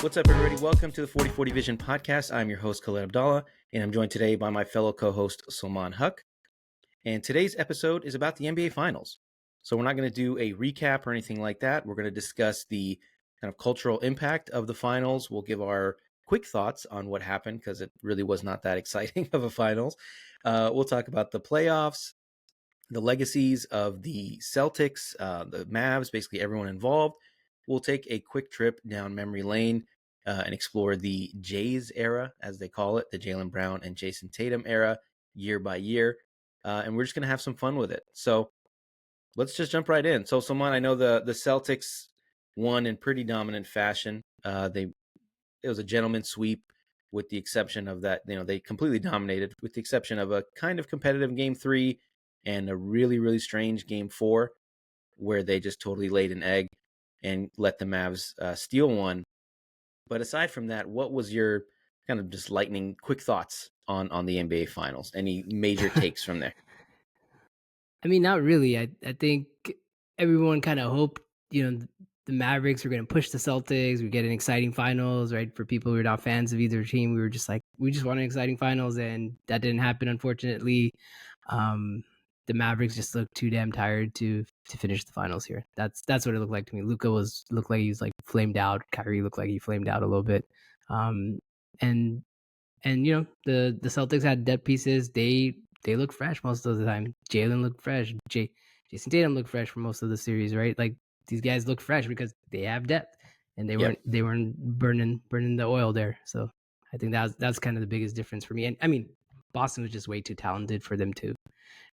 What's up, everybody? Welcome to the 4040 Vision podcast. I'm your host, Khaled Abdallah, and I'm joined today by my fellow co-host, Salman Huck. And today's episode is about the NBA Finals. So we're not going to do a recap or anything like that. We're going to discuss the kind of cultural impact of the finals. We'll give our quick thoughts on what happened because it really was not that exciting of a finals. We'll talk about the playoffs, the legacies of the Celtics, the Mavs, basically everyone involved. We'll take a quick trip down memory lane and explore the Jays era, as they call it, the Jaylen Brown and Jayson Tatum era, year by year. And we're just going to have some fun with it. So let's just jump right in. So, Salman, I know the Celtics won in pretty dominant fashion. It was a gentleman's sweep with the exception of that, they completely dominated with the exception of a kind of competitive game 3 and a really, really strange game 4 where they just totally laid an egg and let the Mavs steal one. But aside from that, what was your kind of just lightning quick thoughts on the NBA Finals? Any major takes from there? I mean, not really. I think everyone kind of hoped, the Mavericks were going to push the Celtics. We get an exciting finals, right? For people who are not fans of either team, we were just like, we just want an exciting finals, and that didn't happen, unfortunately. The Mavericks just looked too damn tired to finish the finals here. That's what it looked like to me. Luka looked like he was like flamed out. Kyrie looked like he flamed out a little bit. And the Celtics had depth pieces. They looked fresh most of the time. Jaylen looked fresh. Jayson Tatum looked fresh for most of the series, right? Like these guys look fresh because they have depth, and they weren't burning the oil there. So I think that's kind of the biggest difference for me. And I mean, Boston was just way too talented for them to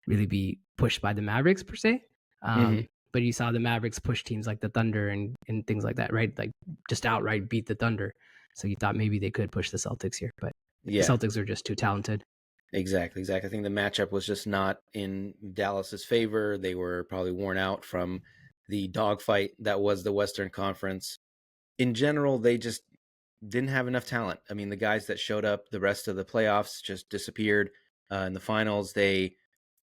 really be pushed by the Mavericks per se. But you saw the Mavericks push teams like the Thunder and things like that, right? Like just outright beat the Thunder. So you thought maybe they could push the Celtics here, but the Celtics are just too talented. Exactly. I think the matchup was just not in Dallas's favor. They were probably worn out from the dogfight that was the Western Conference. In general, they just didn't have enough talent. I mean, the guys that showed up the rest of the playoffs just disappeared. In the finals,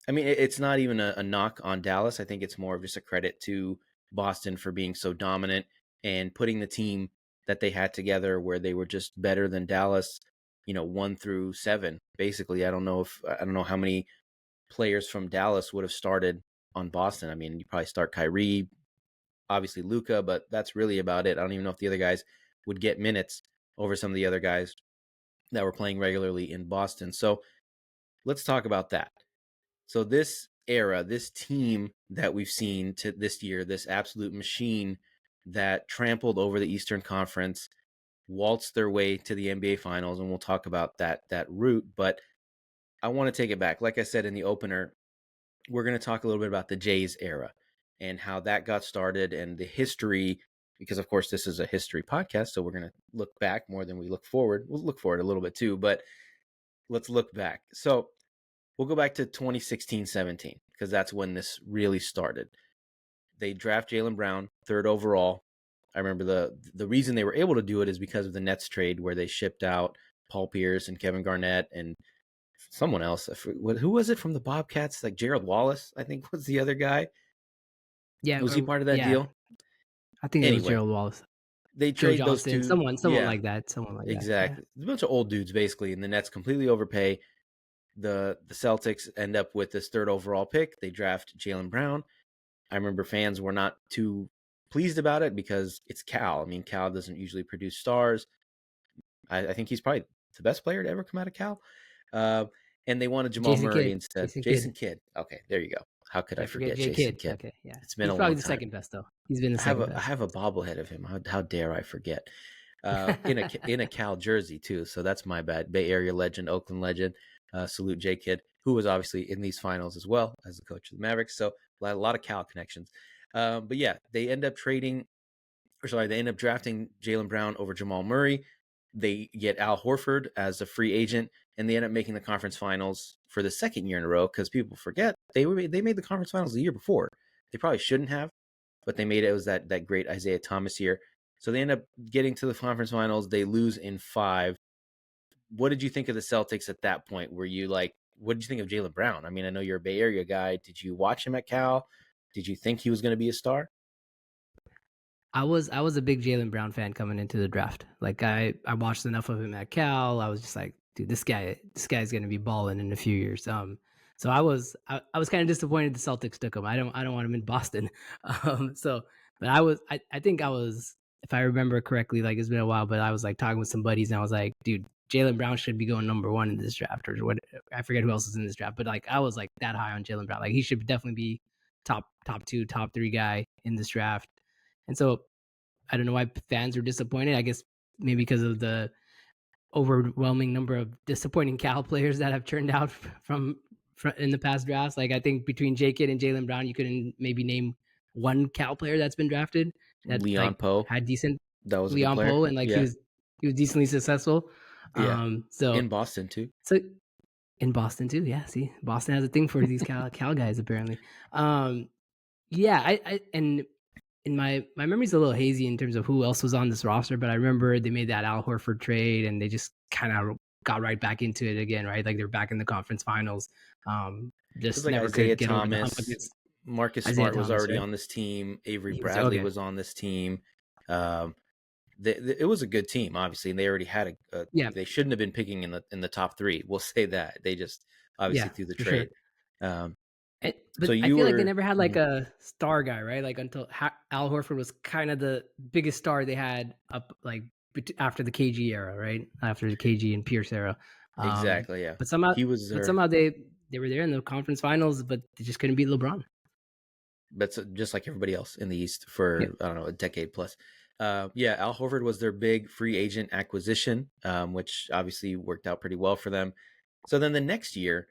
it's not even a knock on Dallas. I think it's more of just a credit to Boston for being so dominant and putting the team that they had together where they were just better than Dallas, 1 through 7. Basically, I don't know how many players from Dallas would have started on Boston. I mean, you probably start Kyrie, obviously Luka, but that's really about it. I don't even know if the other guys would get minutes over some of the other guys that were playing regularly in Boston. So let's talk about that. So this era, this team that we've seen to this year, this absolute machine that trampled over the Eastern Conference, waltzed their way to the NBA Finals, and we'll talk about that route. But I want to take it back. Like I said in the opener, we're going to talk a little bit about the Jays era and how that got started and the history, because of course this is a history podcast, so we're going to look back more than we look forward. We'll look forward a little bit too, but let's look back. So we'll go back to 2016-17 because that's when this really started. They draft Jaylen Brown, 3rd overall. I remember the reason they were able to do it is because of the Nets trade where they shipped out Paul Pierce and Kevin Garnett and someone else. Who was it from the Bobcats? Like Gerald Wallace, I think was the other guy. Yeah, Was he part of that deal? I think it was Gerald Wallace. They Joe trade those Johnson, two. someone like that. Someone like exactly. that. A bunch of old dudes basically, and the Nets completely overpay. The Celtics end up with this 3rd overall pick. They draft Jaylen Brown. I remember fans were not too pleased about it because it's Cal. I mean, Cal doesn't usually produce stars. I think he's probably the best player to ever come out of Cal. And they wanted Jamal Murray instead. Jason Kidd. Okay, there you go. How could I forget Jason Kidd? Okay, yeah. It's been He's a probably long the time. second best though. He's been the second best. I have a bobblehead of him. How dare I forget? In a Cal jersey too. So that's my bad. Bay Area legend, Oakland legend. Salute J Kidd, who was obviously in these finals as well as the coach of the Mavericks. So a lot of Cal connections. But yeah, they end up drafting Jaylen Brown over Jamal Murray. They get Al Horford as a free agent, and they end up making the conference finals for the 2nd year in a row because people forget they made the conference finals the year before. They probably shouldn't have, but they made it. It was that great Isaiah Thomas year. So they end up getting to the conference finals. They lose in 5. What did you think of the Celtics at that point? Were you like, what did you think of Jaylen Brown? I mean, I know you're a Bay Area guy. Did you watch him at Cal? Did you think he was going to be a star? I was a big Jaylen Brown fan coming into the draft. Like I watched enough of him at Cal. I was just like, dude, this guy's gonna be balling in a few years. So I was kind of disappointed the Celtics took him. I don't want him in Boston. So but I think I was, if I remember correctly, like it's been a while, but I was like talking with some buddies and I was like, dude, Jaylen Brown should be going number one in this draft or what. I forget who else is in this draft, but like I was like that high on Jaylen Brown. Like he should definitely be top two, top three guy in this draft. And so I don't know why fans are disappointed. I guess maybe because of the overwhelming number of disappointing Cal players that have turned out from in the past drafts. Like I think between J Kid and Jaylen Brown, you couldn't maybe name one Cal player that's been drafted that Leon like Poe, had decent that was a good Leon player. Poe and like Yeah, he was decently successful. yeah. So In Boston too. so in Boston too. Yeah, see, Boston has a thing for these Cal guys apparently. Um, yeah, I and in my memory's a little hazy in terms of who else was on this roster, but I remember they made that Al Horford trade and they just kind of got right back into it again, right? Like they're back in the conference finals. It was Just like never Isaiah could get over the hump Thomas, against Marcus Isaiah Smart was Thomas, already right? on this team. Avery He was Bradley okay. was on this team. Um, it was a good team, obviously, and they already had Yeah, they shouldn't have been picking in the top three. We'll say that they just obviously yeah, through the for sure. trade. Um, so But I you feel like they were never had like mhm, a star guy, right? Like until Al Horford was kind of the biggest star they had up like after the KG era, right? After the KG and Pierce era. Um, exactly, yeah. but somehow, He was but there. somehow they were there in the conference finals, but they just couldn't beat LeBron. That's just like everybody else in the East Yeah, for I don't know a decade plus. Yeah, Al Horford was their big free agent acquisition, which obviously worked out pretty well for them. So then the next year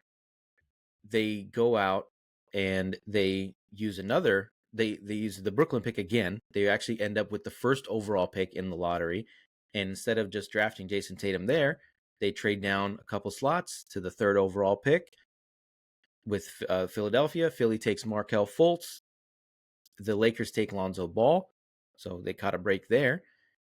they go out and they use another. They use the Brooklyn pick again. They actually end up with the first overall pick in the lottery, and instead of just drafting Jayson Tatum there, they trade down a couple slots to the third overall pick with Philadelphia. Philly takes Markel Fultz. The Lakers take Lonzo Ball, so they caught a break there,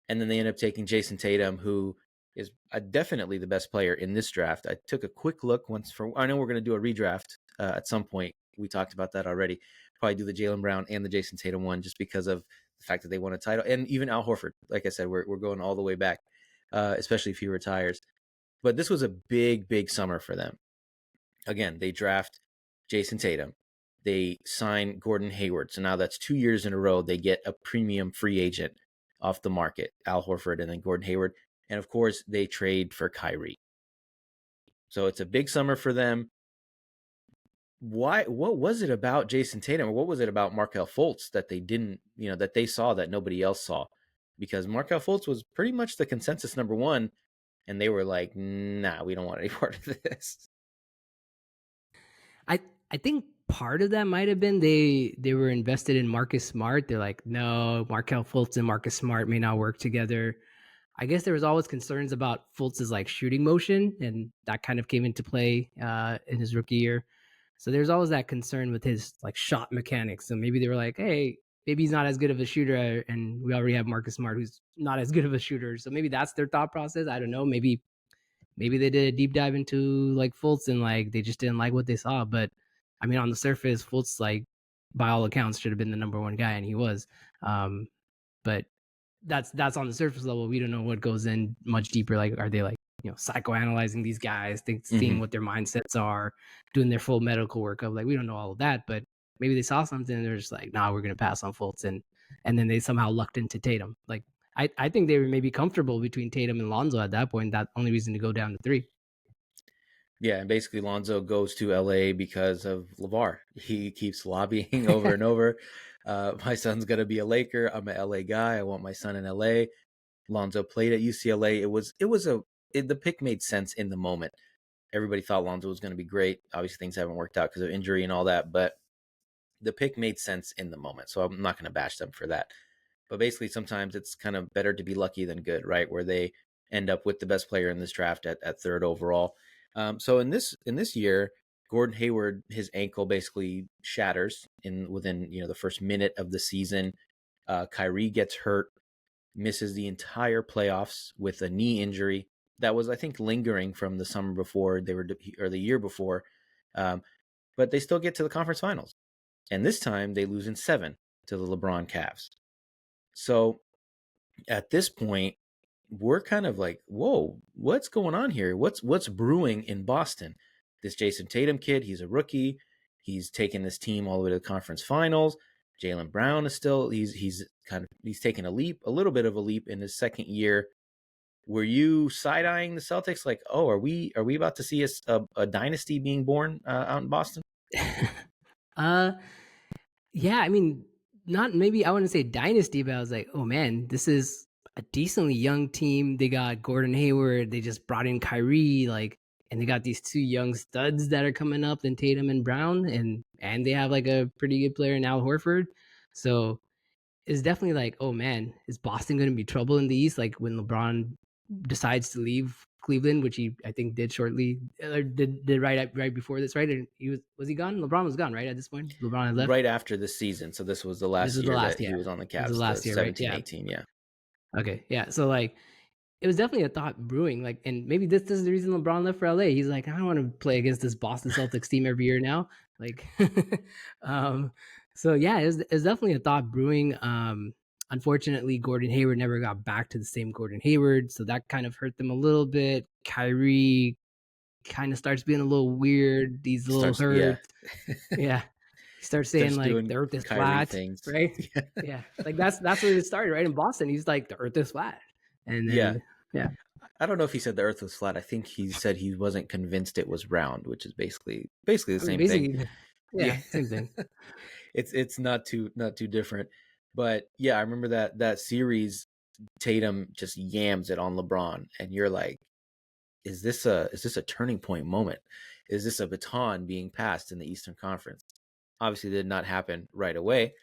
and then they end up taking Jayson Tatum, who is definitely the best player in this draft. I took a quick look once for. I know we're going to do a redraft at some point. We talked about that already. Probably do the Jaylen Brown and the Jayson Tatum one just because of the fact that they won a title, and even Al Horford. Like I said, we're going all the way back, especially if he retires. But this was a big summer for them. Again, they draft Jayson Tatum. They sign Gordon Hayward. So now that's 2 years in a row they get a premium free agent off the market, Al Horford and then Gordon Hayward. And of course, they trade for Kyrie. So it's a big summer for them. What was it about Jayson Tatum or what was it about Markel Fultz that they didn't, that they saw that nobody else saw? Because Markel Fultz was pretty much the consensus number one, and they were like, nah, we don't want any part of this. I I think part of that might have been they were invested in Marcus Smart. They're like, no, Markel Fultz and Marcus Smart may not work together. I guess there was always concerns about Fultz's like shooting motion, and that kind of came into play in his rookie year. So there's always that concern with his like shot mechanics. So maybe they were like, hey, maybe he's not as good of a shooter, and we already have Marcus Smart who's not as good of a shooter. So maybe that's their thought process. I don't know. Maybe they did a deep dive into like Fultz and like they just didn't like what they saw. But I mean, on the surface, Fultz like by all accounts should have been the number one guy, and he was. Um, but that's on the surface level. We don't know what goes in much deeper. Like, are they like psychoanalyzing these guys, seeing Mm-hmm. what their mindsets are, doing their full medical workup? Like, we don't know all of that, but maybe they saw something and they're just like, nah, we're gonna pass on Fultz, and then they somehow lucked into Tatum. Like, I think they were maybe comfortable between Tatum and Lonzo at that point. That only reason to go down to three. Yeah, and basically Lonzo goes to LA because of LeVar. He keeps lobbying over and over. My son's gonna be a Laker. I'm an LA guy. I want my son in LA. Lonzo played at UCLA. The pick made sense in the moment. Everybody thought Lonzo was going to be great. Obviously, things haven't worked out because of injury and all that, but the pick made sense in the moment. So I'm not going to bash them for that. But basically, sometimes it's kind of better to be lucky than good, right? Where they end up with the best player in this draft at third overall. So in this year, Gordon Hayward, his ankle basically shatters within the first minute of the season. Kyrie gets hurt, misses the entire playoffs with a knee injury that was, I think, lingering from the summer before or the year before. Um, but they still get to the conference finals, and this time they lose in seven to the LeBron Cavs. So at this point, we're kind of like, whoa, what's going on here? What's brewing in Boston? This Jayson Tatum kid, he's a rookie. He's taken this team all the way to the conference finals. Jaylen Brown is still he's taken a little bit of a leap in his second year. Were you side eyeing the Celtics like, oh, are we about to see a dynasty being born out in Boston? uh, yeah, I mean, not maybe I wouldn't say dynasty, but I was like, oh man, this is a decently young team. They got Gordon Hayward. They just brought in Kyrie, like, and they got these two young studs that are coming up, then Tatum and Brown, and they have like a pretty good player in Al Horford. So it's definitely like, oh man, is Boston going to be trouble in the East? Like when LeBron decides to leave Cleveland, which he I think did shortly, or did right before this, right? And was he gone? LeBron was gone, right? At this point, LeBron had left. Right after the season. So this was the This last is the year last, that yeah. he was on the This is the Cavs, the last year, right? 17, Yeah. 18. Yeah. Okay, yeah. So like, it was definitely a thought brewing. Like, and maybe this is the reason LeBron left for LA. He's like, I don't want to play against this Boston Celtics team every year now. Like, um, so yeah, it was definitely a thought brewing. Unfortunately, Gordon Hayward never got back to the same Gordon Hayward, so that kind of hurt them a little bit. Kyrie kind of starts being a little weird. He's a little Starts, yeah. hurt. Yeah, he starts saying Starts like doing the Earth is Kyrie flat, things. right? Yeah, like that's where it started, right in Boston. He's like the Earth is flat, and Yeah. then yeah, I don't know if he said the earth was flat. I think he said he wasn't convinced it was round, which is basically the I mean same thing. basically, Yeah. yeah, same thing. It's not too different. But yeah, I remember that series Tatum just yams it on LeBron and you're like, is this a turning point moment? Is this a baton being passed in the Eastern Conference? Obviously did not happen right away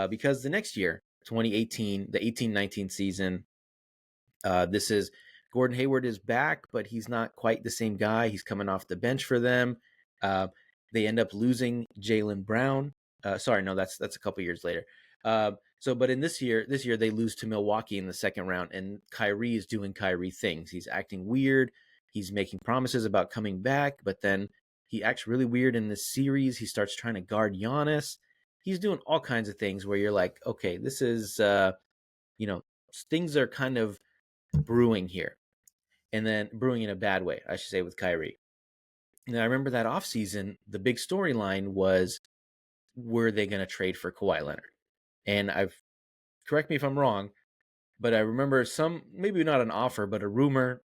because the next year, 2018, the 18-19 season, this is Gordon Hayward is back, but he's not quite the same guy. He's coming off the bench for them. Uh, they end up losing Jaylen Brown. Sorry, no, that's a couple years later. But in this year they lose to Milwaukee in the second round, and Kyrie is doing Kyrie things. He's acting weird. He's making promises about coming back, but then he acts really weird in this series. He starts trying to guard Giannis. He's doing all kinds of things where you're like, okay, this is you know, things are kind of brewing here, and then brewing in a bad way, I should say, with Kyrie. And I remember that offseason, the big storyline was, were they going to trade for Kawhi Leonard? And correct me if I'm wrong, but I remember maybe not an offer, but a rumor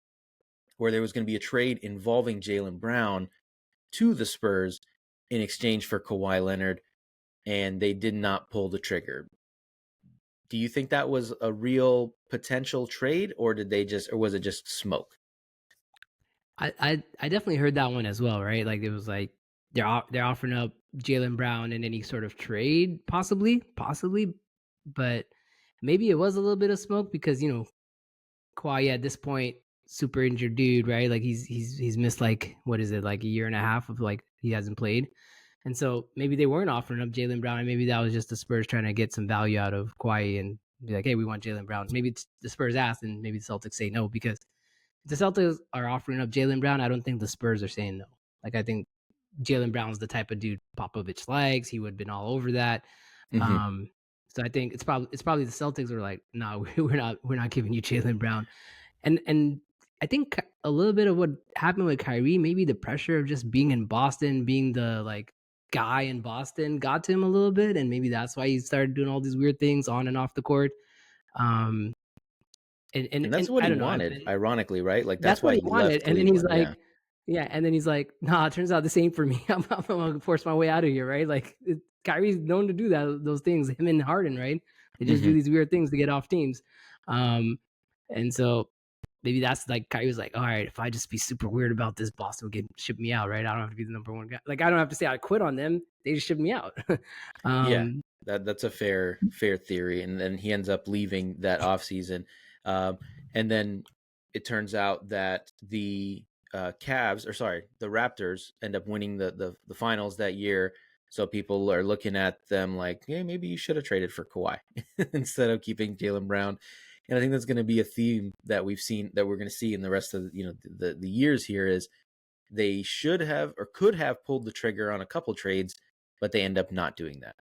where there was going to be a trade involving Jaylen Brown to the Spurs in exchange for Kawhi Leonard, and they did not pull the trigger. Do you think that was a real potential trade, or was it just smoke? I definitely heard that one as well, right? Like it was like they're offering up Jaylen Brown in any sort of trade, possibly, but maybe it was a little bit of smoke because Kawhi at this point super injured dude, right? Like he's missed like what is it like a year and a half of like he hasn't played, and so maybe they weren't offering up Jaylen Brown, and maybe that was just the Spurs trying to get some value out of Kawhi and be like, hey, we want Jaylen Brown. Maybe it's the Spurs asked, and maybe the Celtics say no because the Celtics are offering up Jaylen Brown. I don't think the Spurs are saying no. Like I think Jaylen Brown's the type of dude Popovich likes. He would have been all over that. Mm-hmm. Um, so I think it's probably the Celtics are like, no, we're not giving you Jaylen Brown. And I think a little bit of what happened with Kyrie, maybe the pressure of just being in Boston, being the like guy in Boston got to him a little bit, and maybe that's why he started doing all these weird things on and off the court. Um, and and, And that's and what I he don't know. wanted, ironically, right? Like That's that's what why he he wanted, left and then he's Cleveland. Yeah. like, yeah, and then he's like, nah, it turns out this ain't for me. I'm gonna force my way out of here, right? Like Kyrie's known to do those things. Him and Harden, right? They just do Mm-hmm. these weird things to get off teams, um, and so maybe that's like Kyrie was like, all right, if I just be super weird about this, Boston will ship me out, right? I don't have to be the number one guy. Like I don't have to say I quit on them. They just ship me out. Yeah, um, that's a fair theory. And then he ends up leaving that offseason. Um, and then it turns out that the the Raptors end up winning the finals that year. So people are looking at them like, hey, maybe you should have traded for Kawhi instead of keeping Jaylen Brown. And I think that's going to be a theme that we're going to see in the rest of the years here is they should have or could have pulled the trigger on a couple trades, but they end up not doing that.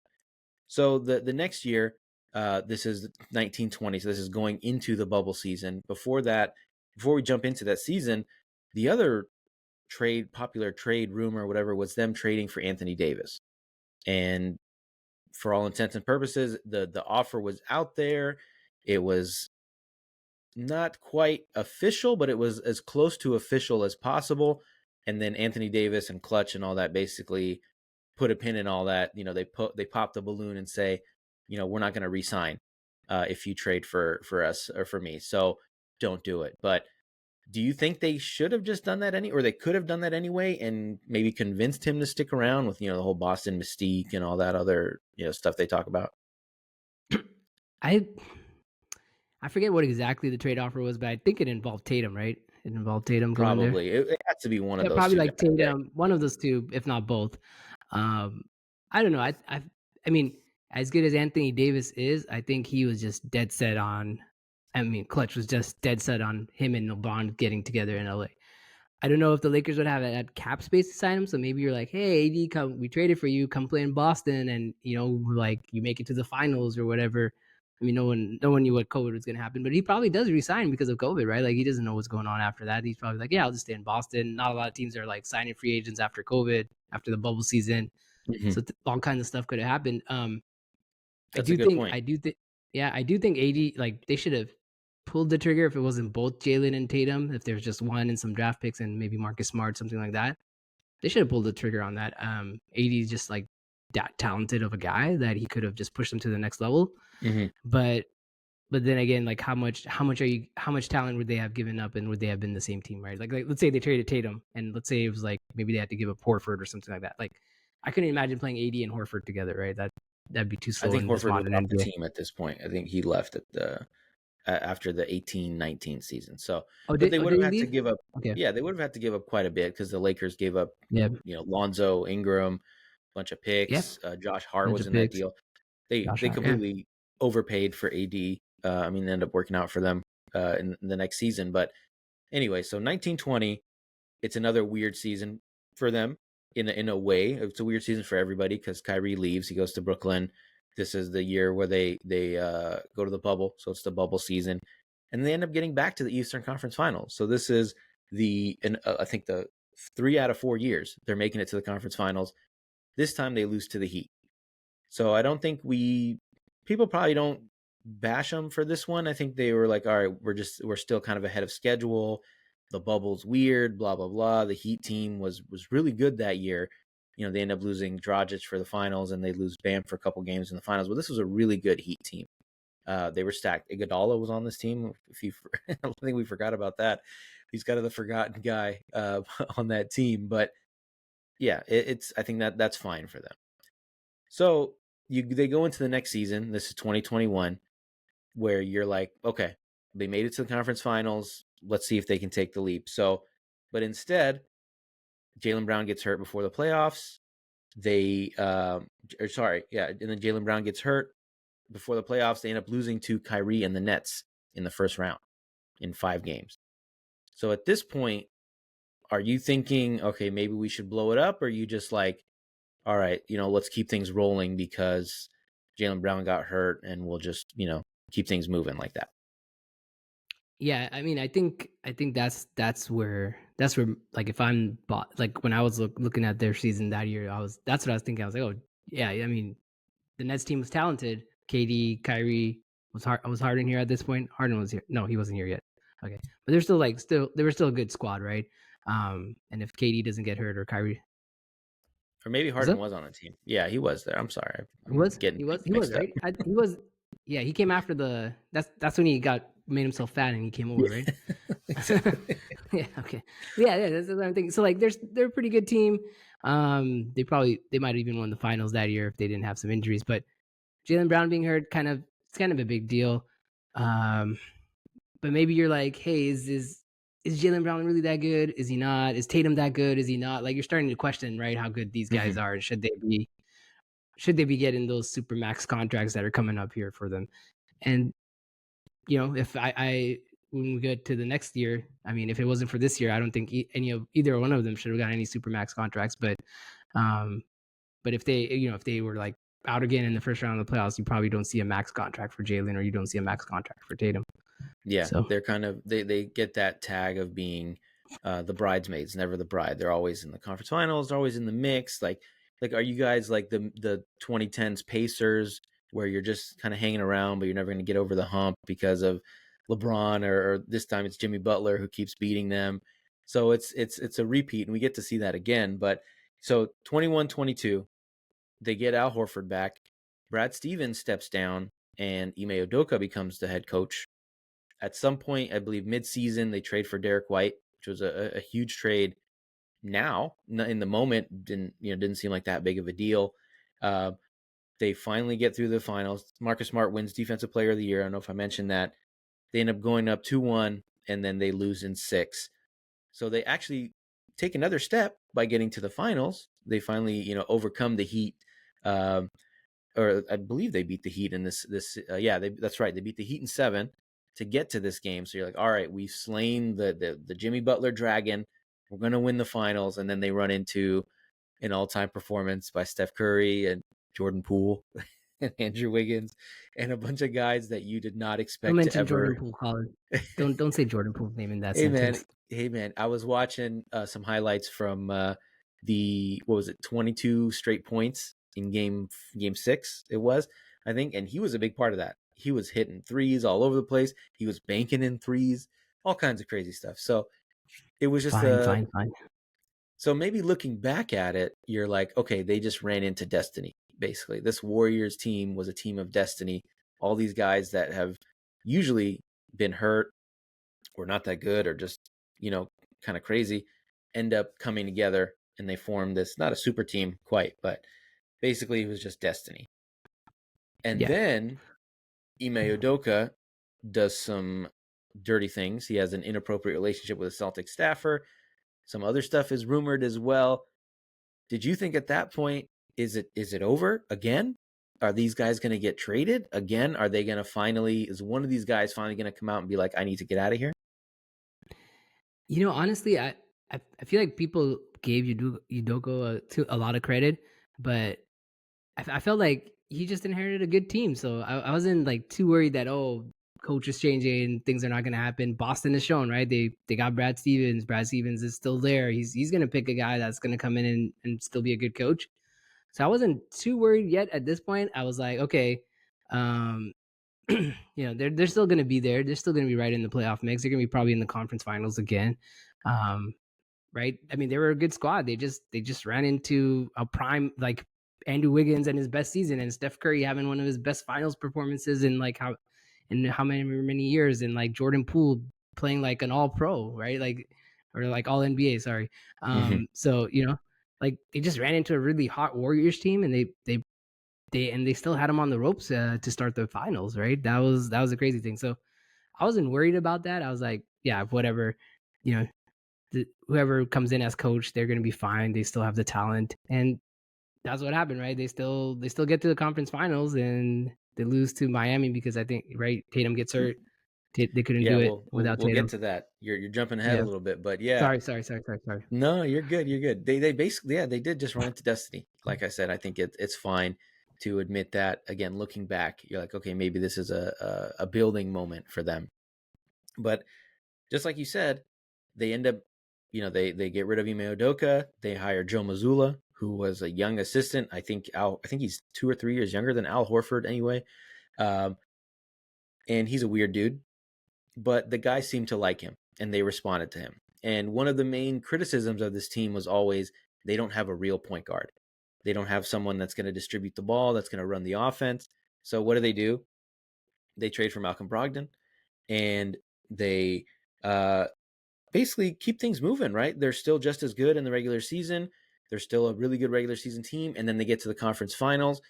So the next year, This is 1920, so this is going into the bubble season. Before that, before we jump into that season, the other popular trade rumor, whatever, was them trading for Anthony Davis. And for all intents and purposes, the offer was out there. It was not quite official, but it was as close to official as possible. And then Anthony Davis and Clutch and all that basically put a pin in all that. They pop the balloon and say, we're not going to re-sign if you trade for us or for me. So don't do it. But do you think they should have just done that or they could have done that anyway and maybe convinced him to stick around with, the whole Boston mystique and all that other, stuff they talk about? I forget what exactly the trade offer was, but I think it involved Tatum, right? It involved Tatum going there. Probably. It has to be one of Yeah, those probably two guys. like Tatum, one of those two, if not both. Um, I don't know. I mean, as good as Anthony Davis is, I think he was just dead set on. I mean, Clutch was just dead set on him and LeBron getting together in LA. I don't know if the Lakers would have had cap space to sign him. So maybe you're like, hey, AD, come, we traded for you, come play in Boston, and like you make it to the finals or whatever. I mean, no one knew what COVID was going to happen, but he probably does resign because of COVID, right? Like he doesn't know what's going on after that. He's probably like, yeah, I'll just stay in Boston. Not a lot of teams are like signing free agents after COVID, after the bubble season. Mm-hmm. So all kinds of stuff could have happened. That's a good point. I do think AD, like they should have pulled the trigger if it wasn't both Jaylen and Tatum. If there's just one and some draft picks and maybe Marcus Smart, something like that, they should have pulled the trigger on that. AD is just like that talented of a guy that he could have just pushed him to the next level. Mm-hmm. But then again, like how much talent would they have given up, and would they have been the same team, right? Like let's say they traded Tatum, and let's say it was like maybe they had to give up Horford or something like that. Like I couldn't imagine playing AD and Horford together, right? That'd be too I slow think in this Horford was modern off the NBA. team at this point. I think he left after the 18-19 season. So, Oh, but they would did have he had to leave? give up. Okay. Yeah, they would have had to give up quite a bit because the Lakers gave up, Yeah. Lonzo, Ingram, bunch of Yeah. picks. Josh Hart Bunch was of in that picks. deal. They Josh Hart. Yeah. completely overpaid for AD. I mean, it ended up working out for them in the next season. But anyway, so 1920, it's another weird season for them in a way. It's a weird season for everybody because Kyrie leaves. He goes to Brooklyn. This is the year where they go to the bubble, so it's the bubble season, and they end up getting back to the Eastern Conference Finals. So this is I think the 3 out of 4 years they're making it to the conference finals. This time they lose to the Heat. So I don't think people probably don't bash them for this one. I think they were like, all right, we're still kind of ahead of schedule. The bubble's weird, blah blah blah. The Heat team was really good that year. They end up losing Dragic for the finals, and they lose Bam for a couple games in the finals. But this was a really good Heat team. They were stacked. Iguodala was on this team. I don't think we forgot about that. He's kind of the forgotten guy on that team. But yeah, I think that's fine for them. So they go into the next season. This is 2021, where you're like, okay, they made it to the conference finals. Let's see if they can take the leap. So, but instead, Jaylen Brown gets hurt before the playoffs. And then Jaylen Brown gets hurt before the playoffs. They end up losing to Kyrie and the Nets in the first round in 5 games. So at this point, are you thinking, okay, maybe we should blow it up? Or are you just like, all right, let's keep things rolling because Jaylen Brown got hurt and we'll just, keep things moving like that? Yeah, I mean, I think that's where like if like when I was looking at their season that year, that's what I was thinking. I was like, oh yeah, I mean, the Nets team was talented. KD, Kyrie was Harden here at this point. Harden was here. No, he wasn't here yet. Okay, but they're still they were still a good squad, right? And if KD doesn't get hurt or Kyrie Or maybe was Harden up, was on the team. Yeah, he was there. I'm sorry. he I'm was getting he things was he was mixed up. right. He was. Yeah, he came after that's when he made himself fat and he came over, right? Exactly. Yeah, okay. Yeah, that's what I'm thinking. So like they're a pretty good team. They might have even won the finals that year if they didn't have some injuries. But Jaylen Brown being hurt it's kind of a big deal. Um, but maybe you're like, hey, is Jaylen Brown really that good? Is he not? Is Tatum that good? Is he not? Like you're starting to question, right, how good these guys Mm-hmm. are. Should they be getting those super max contracts that are coming up here for them? And if I when we get to the next year, I mean, if it wasn't for this year, I don't think either one of them should have got any super max contracts. But if they, if they were like out again in the first round of the playoffs, you probably don't see a max contract for Jaylen, or you don't see a max contract for Tatum. Yeah, So they're kind of they get that tag of being the bridesmaids, never the bride. They're always in the conference finals, they're always in the mix. Like are you guys like the 2010s Pacers where you're just kind of hanging around, but you're never going to get over the hump because of LeBron, or this time it's Jimmy Butler who keeps beating them. So it's a repeat, and we get to see that again. But so 21-22, they get Al Horford back. Brad Stevens steps down, and Ime Udoka becomes the head coach. At some point, I believe mid-season, they trade for Derek White, which was a huge trade. Now, in the moment, didn't seem like that big of a deal. Uh, they finally get through the finals. Marcus Smart wins Defensive Player of the Year. I don't know if I mentioned that. They end up going up 2-1, and then they lose in 6. So they actually take another step by getting to the finals. They finally, overcome the Heat. Or I believe they beat the Heat in this. That's right. They beat the Heat in 7 to get to this game. So you're like, all right, we've slain the Jimmy Butler dragon. We're gonna win the finals, and then they run into an all-time performance by Steph Curry and Jordan Poole and Andrew Wiggins and a bunch of guys that you did not don't expect to mention Jordan ever. Poole, Colin. Don't say Jordan Poole's name in that Hey man, sentence. I was watching some highlights from the what was it, 22 straight points in game 6 it was, I think, and he was a big part of that. He was hitting threes all over the place. He was banking in threes, all kinds of crazy stuff. So it was just Fine, fine, fine. so maybe looking back at it, you're like, okay, they just ran into destiny. Basically, this Warriors team was a team of destiny. All these guys that have usually been hurt or not that good or just, kind of crazy, end up coming together, and they form this, not a super team quite, but basically it was just destiny. And Yeah. then Ime Udoka does some dirty things. He has an inappropriate relationship with a Celtic staffer. Some other stuff is rumored as well. Did you think at that point, is it over again? Are these guys going to get traded again? Are they going to is one of these guys finally going to come out and be like, I need to get out of here? Honestly, I feel like people gave Udoka a lot of credit, but I felt like he just inherited a good team, so I wasn't like too worried that, coach is changing, things are not going to happen. Boston has shown, right? They got Brad Stevens. Brad Stevens is still there. He's going to pick a guy that's going to come in and still be a good coach. So I wasn't too worried yet at this point. I was like, okay, um, they're still going to be there. They're still going to be right in the playoff mix. They're going to be probably in the conference finals again. Um, right? I mean, they were a good squad. They just ran into a prime, like Andrew Wiggins and his best season, and Steph Curry having one of his best finals performances in how many years, and like Jordan Poole playing like an all pro, right? Like, or like all NBA, sorry. Mm-hmm. So like they just ran into a really hot Warriors team, and they still had them on the ropes to start the finals, right? That was a crazy thing. So I wasn't worried about that. I was like, yeah, whatever, you know, whoever comes in as coach, they're going to be fine. They still have the talent, and that's what happened, right? They still get to the conference finals, and they lose to Miami because I think, right, Tatum gets hurt. They couldn't Yeah, do it we'll without we'll get Tatum. to that. You're jumping ahead a Yeah. little bit, but yeah, Sorry. no, you're good. You're good. They basically, yeah, they did just run into destiny. Like I said, I think it's fine to admit that. Again, looking back, you're like, okay, maybe this is a building moment for them. But just like you said, they end up, they get rid of Ime Udoka. They hire Joe Mazzulla, who was a young assistant. I think he's 2 or 3 years younger than Al Horford anyway. Um, and he's a weird dude, but the guys seemed to like him and they responded to him. And one of the main criticisms of this team was always they don't have a real point guard. They don't have someone that's going to distribute the ball, that's going to run the offense. So what do? They trade for Malcolm Brogdon, and they basically keep things moving, right? They're still just as good in the regular season. They're still a really good regular season team. And then they get to the conference finals.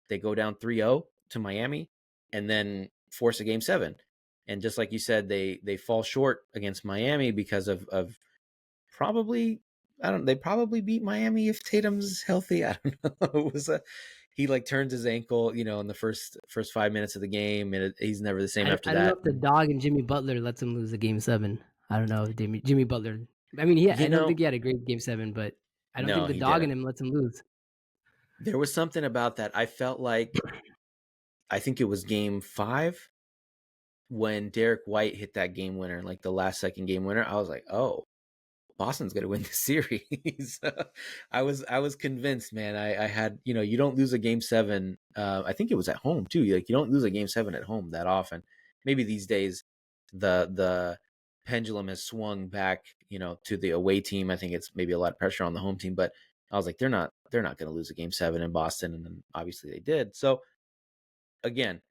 They go down 3-0 to Miami and then force a game 7. And just like you said, they fall short against Miami because of probably, they probably beat Miami if Tatum's healthy. I don't know. It was he like turns his ankle, in the first 5 minutes of the game, and he's never the same after I don't know that. if the dog and Jimmy Butler lets him lose a game 7. I don't know, Jimmy Butler. I mean, You I don't think know, he had a great game 7, but I don't think no, the he dog didn't. in him lets him lose. There was something about that. I felt like, I think it was game 5 when Derek White hit that game winner, like the last second game winner. I was like, oh, Boston's going to win the series. I was convinced, man. I had, you don't lose a game 7. I think it was at home too. Like, you don't lose a game 7 at home that often. Maybe these days the pendulum has swung back, to the away team. I think it's maybe a lot of pressure on the home team, but I was like, they're not going to lose a game 7 in Boston, and then obviously they did. So again,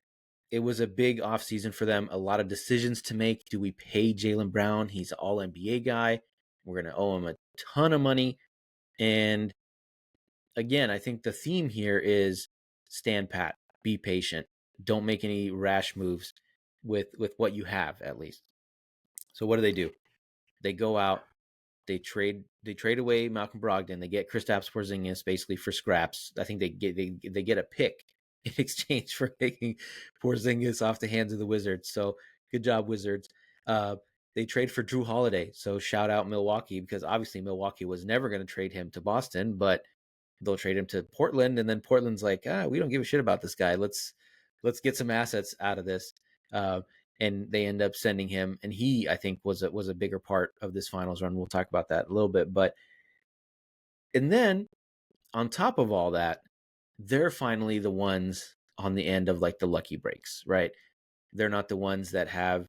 it was a big offseason for them. A lot of decisions to make. Do we pay Jaylen Brown? He's an all NBA guy. We're going to owe him a ton of money. And again, I think the theme here is stand pat, be patient, don't make any rash moves with what you have, at least. So what do? They go out, they trade away Malcolm Brogdon. They get Kristaps Porzingis basically for scraps. I think they get a pick in exchange for taking Porzingis off the hands of the Wizards. So good job, Wizards. Uh, they trade for Jrue Holiday. So shout out Milwaukee, because obviously Milwaukee was never going to trade him to Boston, but they'll trade him to Portland, and then Portland's like, we don't give a shit about this guy. Let's get some assets out of this. Uh, and they end up sending him, and he, I think, was a bigger part of this finals run. We'll talk about that a little bit, but and then on top of all that, they're finally the ones on the end of like the lucky breaks, right? They're not the ones that have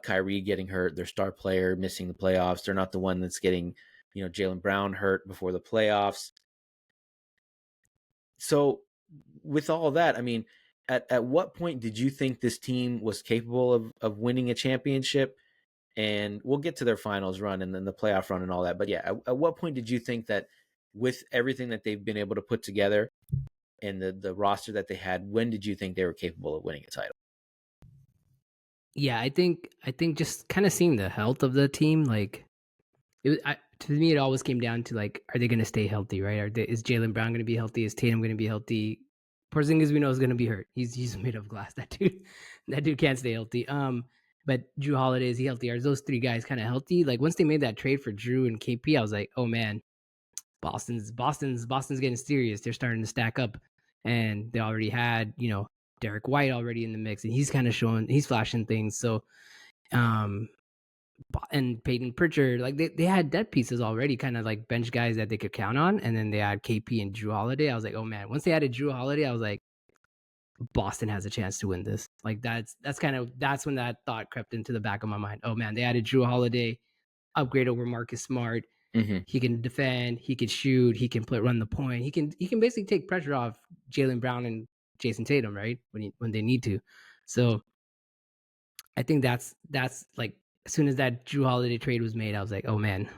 Kyrie getting hurt, their star player missing the playoffs. They're not the one that's getting, Jaylen Brown hurt before the playoffs. So with all that, I mean, at what point did you think this team was capable of winning a championship? And we'll get to their finals run and then the playoff run and all that. But yeah, at what point did you think that with everything that they've been able to put together and the roster that they had, when did you think they were capable of winning a title? Yeah, I think just kind of seeing the health of the team, like to me, it always came down to like, are they going to stay healthy, right? Is Jaylen Brown going to be healthy? Is Tatum going to be healthy? Porzingis, we know, is going to be hurt. He's made of glass. That dude can't stay healthy. But Jrue Holiday, is he healthy? Are those three guys kind of healthy? Like once they made that trade for Jrue and KP, I was like, oh man, Boston's getting serious. They're starting to stack up, and they already had Derek White already in the mix, and he's flashing things. So um and Peyton Pritchard, like they had depth pieces already, kind of like bench guys that they could count on, and then they had KP and Jrue Holiday. I was like, oh man, once they added Jrue Holiday, I was like, Boston has a chance to win this. Like that's when that thought crept into the back of my mind. Oh man, they added Jrue Holiday, upgrade over Marcus Smart. Mm-hmm. He can defend, he can shoot, he can run the point. He can basically take pressure off Jaylen Brown and Jayson Tatum, right? When they need to. So I think that's like, as soon as that Jrue Holiday trade was made, I was like, oh man,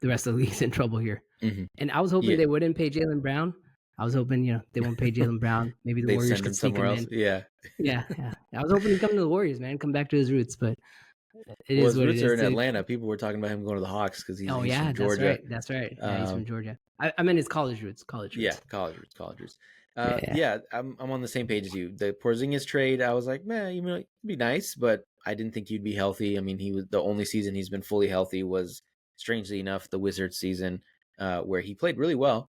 the rest of the league's in trouble here. Mm-hmm. And I was hoping Yeah. they wouldn't pay Jaylen Brown. I was hoping, they won't pay Jaylen Brown. Maybe the They Warriors send could him sneak somewhere him else. in. Yeah. Yeah, yeah. I was hoping he'd come to the Warriors, man, come back to his roots, but it Well, is his what it roots are is. in Atlanta. People were talking about him going to the Hawks because he's Oh he's yeah, from that's Georgia. right. That's right. Yeah, he's Um, from Georgia. I meant his college roots. College yeah, roots. college roots. Yeah. Yeah, I'm on the same page as you. The Porzingis trade, I was like, man, it'd be nice, but I didn't think he'd be healthy. I mean, he was the only season he's been fully healthy was, strangely enough, the Wizards season, where he played really well,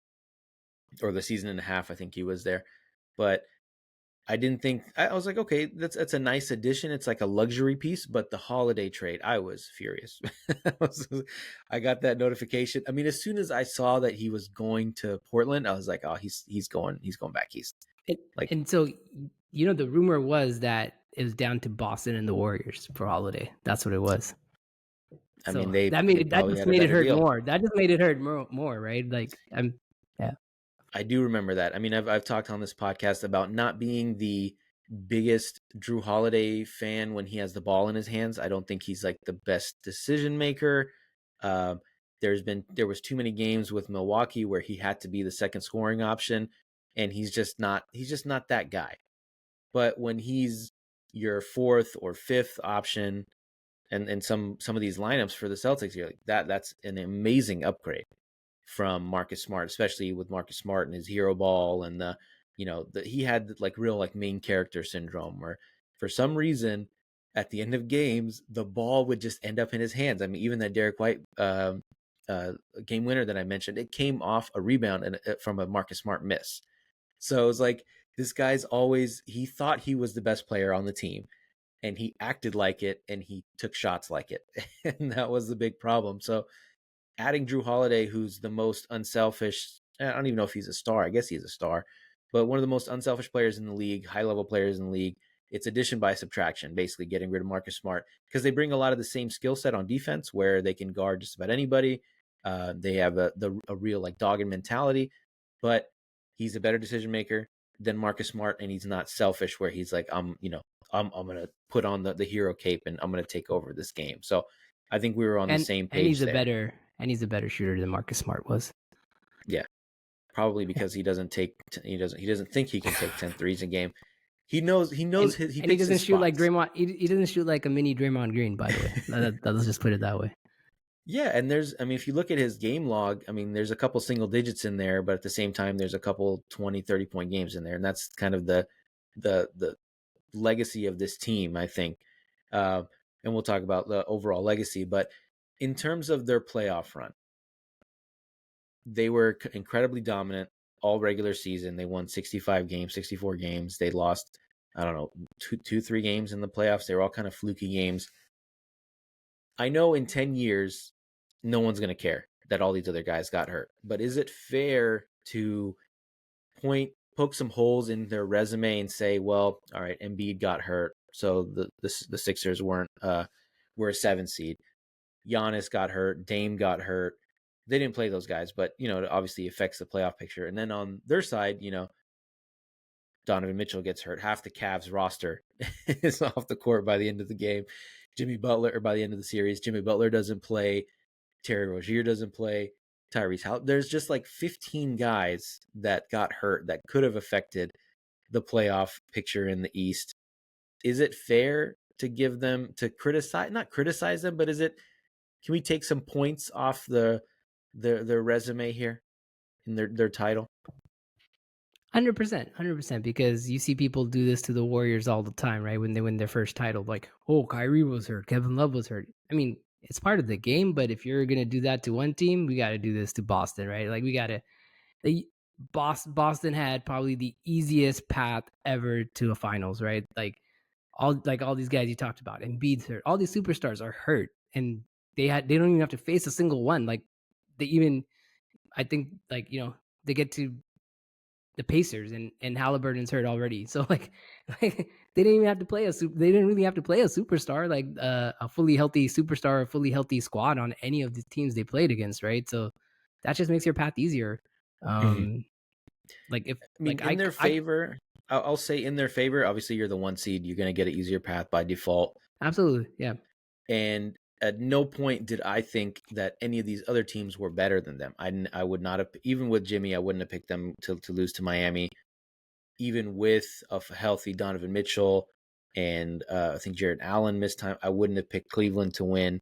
or the season and a half I think he was there. But I didn't think, I was like, okay, that's a nice addition. It's like a luxury piece, but the Holiday trade, I was furious. I got that notification. I mean, as soon as I saw that he was going to Portland, I was like, oh, he's going back east. And, Like, and so the rumor was that it was down to Boston and the Warriors for Holiday. That's what it was. I mean, So they that probably just had a made it better hurt deal. more. That just made it hurt more, right? Like yeah. I do remember that. I mean, I've talked on this podcast about not being the biggest Jrue Holiday fan when he has the ball in his hands. I don't think he's like the best decision maker. Uh, there was too many games with Milwaukee where he had to be the second scoring option, and he's just not that guy. But when he's your fourth or fifth option, and some of these lineups for the Celtics, you're like, that's an amazing upgrade from Marcus Smart, especially with Marcus Smart and his hero ball, and he had like real like main character syndrome, where for some reason at the end of games the ball would just end up in his hands. I mean, even that Derek White game winner that I mentioned, it came off a rebound and from a Marcus Smart miss. So it was like this guy's always he thought he was the best player on the team and he acted like it and he took shots like it. And that was the big problem. So adding Jrue Holiday, who's the most unselfish, I don't even know if he's a star. I guess he's a star, but one of the most unselfish players in the league, high level players in the league. It's addition by subtraction, basically getting rid of Marcus Smart because they bring a lot of the same skill set on defense where they can guard just about anybody. They have a real like dogged mentality, but he's a better decision maker than Marcus Smart, and he's not selfish where he's like, I'm gonna put on the hero cape and I'm gonna take over this game. So I think we were on the same And page there. he's a better shooter than Marcus Smart was. Yeah, probably because he doesn't think he can take 10 threes a game. He he And he picks doesn't his shoot like spots. Draymond. He doesn't shoot like a mini Draymond Green, by the way. Let's just put it that way. Yeah, and if you look at his game log, there's a couple single digits in there, but at the same time there's a couple 20, 30 point games in there, and that's kind of the legacy of this team, I think. And we'll talk about the overall legacy, but in terms of their playoff run, they were incredibly dominant all regular season. They won 65 games, 64 games. They lost, I don't know, 3 games in the playoffs. They were all kind of fluky games. I know in 10 years, no one's going to care that all these other guys got hurt. But is it fair to poke some holes in their resume and say, well, all right, Embiid got hurt, so the Sixers were a 7 seed. Giannis got hurt, Dame got hurt. They didn't play those guys, but it obviously affects the playoff picture. And then on their side, Donovan Mitchell gets hurt. Half the Cavs roster is off the court by the end of the game. By the end of the series, Jimmy Butler doesn't play. Terry Rozier doesn't play. Tyrese Halliburton. There's just like 15 guys that got hurt that could have affected the playoff picture in the East. Is it fair to give them not criticize them, but can we take some points off their resume here in their title? 100%, because you see people do this to the Warriors all the time, right? When they win their first title, like, oh, Kyrie was hurt, Kevin Love was hurt. I mean, it's part of the game, but if you're gonna do that to one team, we got to do this to Boston, right? Like, we got to. Boston had probably the easiest path ever to a finals, right? All these guys you talked about, Embiid's hurt, all these superstars are hurt, and they don't even have to face a single one. Like they even, I think, they get to the Pacers and Halliburton's hurt already. So like they didn't even have to play they didn't really have to play a superstar, like a fully healthy superstar, a fully healthy squad on any of the teams they played against, right? So that just makes your path easier. Mm-hmm. Like if in their favor, I'll say in their favor, obviously you're the 1 seed, you're going to get an easier path by default. Absolutely, yeah. And at no point did I think that any of these other teams were better than them. I would not have, even with Jimmy, I wouldn't have picked them to lose to Miami. Even with a healthy Donovan Mitchell and I think Jared Allen missed time, I wouldn't have picked Cleveland to win.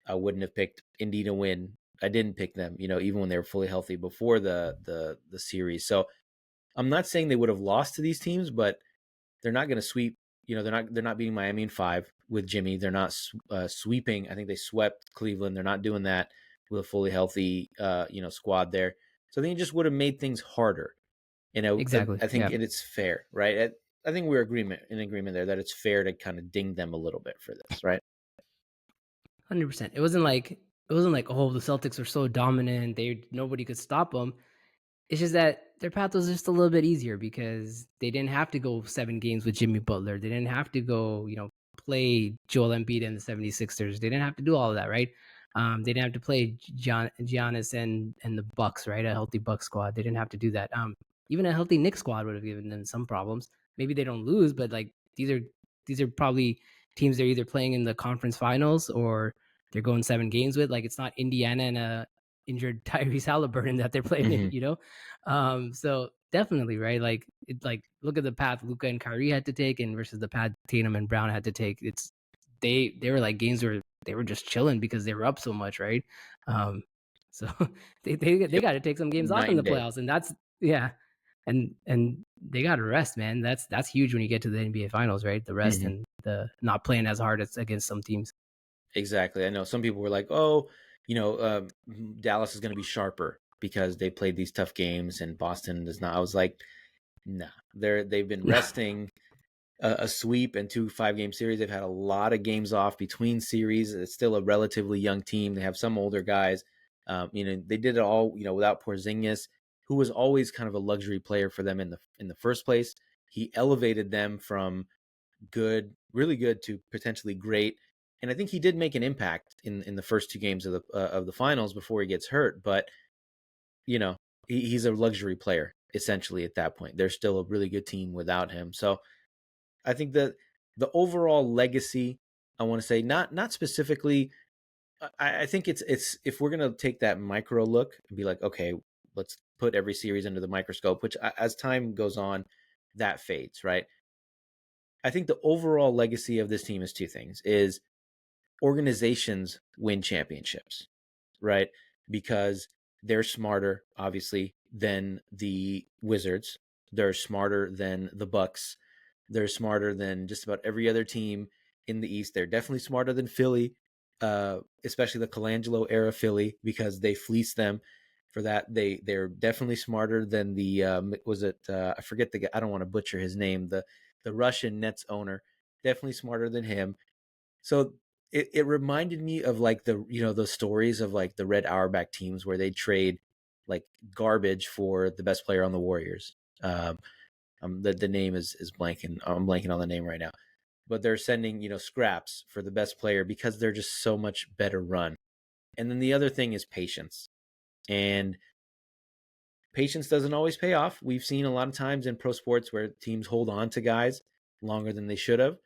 I wouldn't have picked Indy to win. I didn't pick them, even when they were fully healthy before the series. So I'm not saying they would have lost to these teams, but they're not going to sweep. They're not beating Miami in 5 with Jimmy. They're not sweeping. I think they swept Cleveland. They're not doing that with a fully healthy, squad there. So I think it just would have made things harder. Exactly. I think Yeah. it's fair, right? I think we're in agreement there that it's fair to kind of ding them a little bit for this, right? 100%. It wasn't like oh, the Celtics are so dominant, nobody could stop them. It's just that their path was just a little bit easier because they didn't have to go 7 games with Jimmy Butler. They didn't have to go, play Joel Embiid and the 76ers. They didn't have to do all of that, right? They didn't have to play Giannis and the Bucks, right? A healthy Bucks squad. They didn't have to do that. Even a healthy Knicks squad would have given them some problems. Maybe they don't lose, but like these are probably teams they're either playing in the conference finals or they're going 7 games with. Like it's not Indiana and a injured Tyrese Halliburton that they're playing Mm-hmm. in. So definitely, right? Like look at the path Luka and Kyrie had to take and versus the path Tatum and Brown had to take. They were like games where they were just chilling because they were up so much, right? So they got to take some games off Night in and the day. playoffs, and that's and they got to rest, man. That's huge when you get to the NBA Finals, right? The rest Mm-hmm. and the not playing as hard as against some teams. Exactly. I know some people were like, "Oh, Dallas is going to be sharper because they played these tough games and Boston does not." I was like, Nah, they've been resting a sweep and 2 5-game series. They've had a lot of games off between series. It's still a relatively young team. They have some older guys. They did it all, without Porzingis, who was always kind of a luxury player for them in the first place. He elevated them from good, really good, to potentially great. And I think he did make an impact in the first 2 games of the finals before he gets hurt. But he's a luxury player essentially at that point. They're still a really good team without him. So I think that the overall legacy, I want to say, not specifically. I think it's if we're gonna take that micro look and be like, okay, let's put every series under the microscope, which as time goes on, that fades, right? I think the overall legacy of this team is two things: is organizations win championships, right? Because they're smarter, obviously, than the Wizards. They're smarter than the Bucks. They're smarter than just about every other team in the East. They're definitely smarter than Philly, especially the Colangelo era Philly, because they fleeced them for that. They're definitely smarter than the was it I forget the guy. I don't want to butcher his name. The Russian Nets owner, definitely smarter than him. So it reminded me of like the stories of like the Red Auerbach teams where they trade like garbage for the best player on the Warriors. The name is blanking. I'm blanking on the name right now, but they're sending scraps for the best player because they're just so much better run. And then the other thing is patience, and patience doesn't always pay off. We've seen a lot of times in pro sports where teams hold on to guys longer than they should have.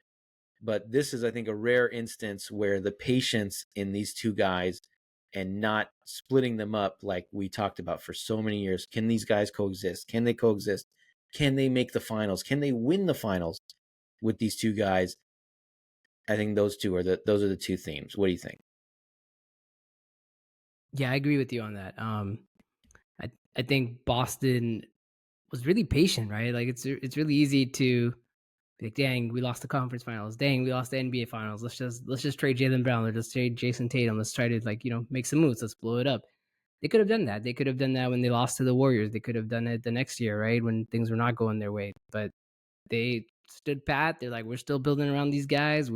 But this is, I think, a rare instance where the patience in these two guys and not splitting them up like we talked about for so many years. Can these guys coexist? Can they coexist? Can they make the finals? Can they win the finals with these two guys? I think those are the two themes. What do you think? Yeah, I agree with you on that. I think Boston was really patient, right? Like it's really easy to be like, dang, we lost the conference finals. Dang, we lost the NBA finals. Let's just trade Jaylen Brown. Let's just trade Jayson Tatum. Let's try to make some moves. Let's blow it up. They could have done that. They could have done that when they lost to the Warriors. They could have done it the next year, right? When things were not going their way. But they stood pat. They're like, we're still building around these guys.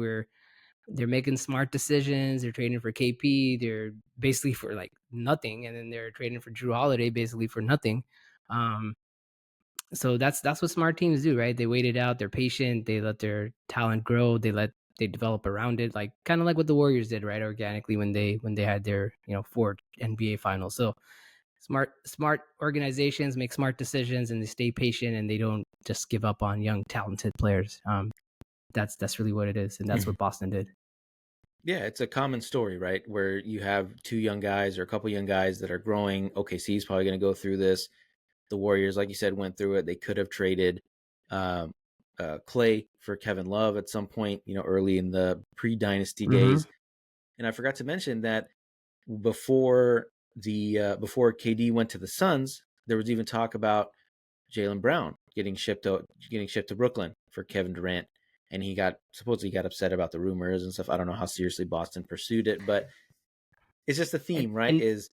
They're making smart decisions. They're trading for KP. They're basically for like nothing, and then they're trading for Jrue Holiday basically for nothing. Um, so that's what smart teams do, right? They wait it out. They're patient. They let their talent grow. They develop around it, like kind of like what the Warriors did, right? Organically when they had their 4 NBA finals. So smart organizations make smart decisions, and they stay patient, and they don't just give up on young talented players. That's really what it is, and that's what Boston did. Yeah, it's a common story, right? Where you have two young guys or a couple young guys that are growing. OKC is probably going to go through this. The Warriors, like you said, went through it. They could have traded um, Clay for Kevin Love at some point, early in the pre-dynasty Mm-hmm. days. And I forgot to mention that before before KD went to the Suns, there was even talk about Jaylen Brown getting shipped to Brooklyn for Kevin Durant, and he supposedly got upset about the rumors and stuff. I don't know how seriously Boston pursued it, but it's just a And theme, right? and Is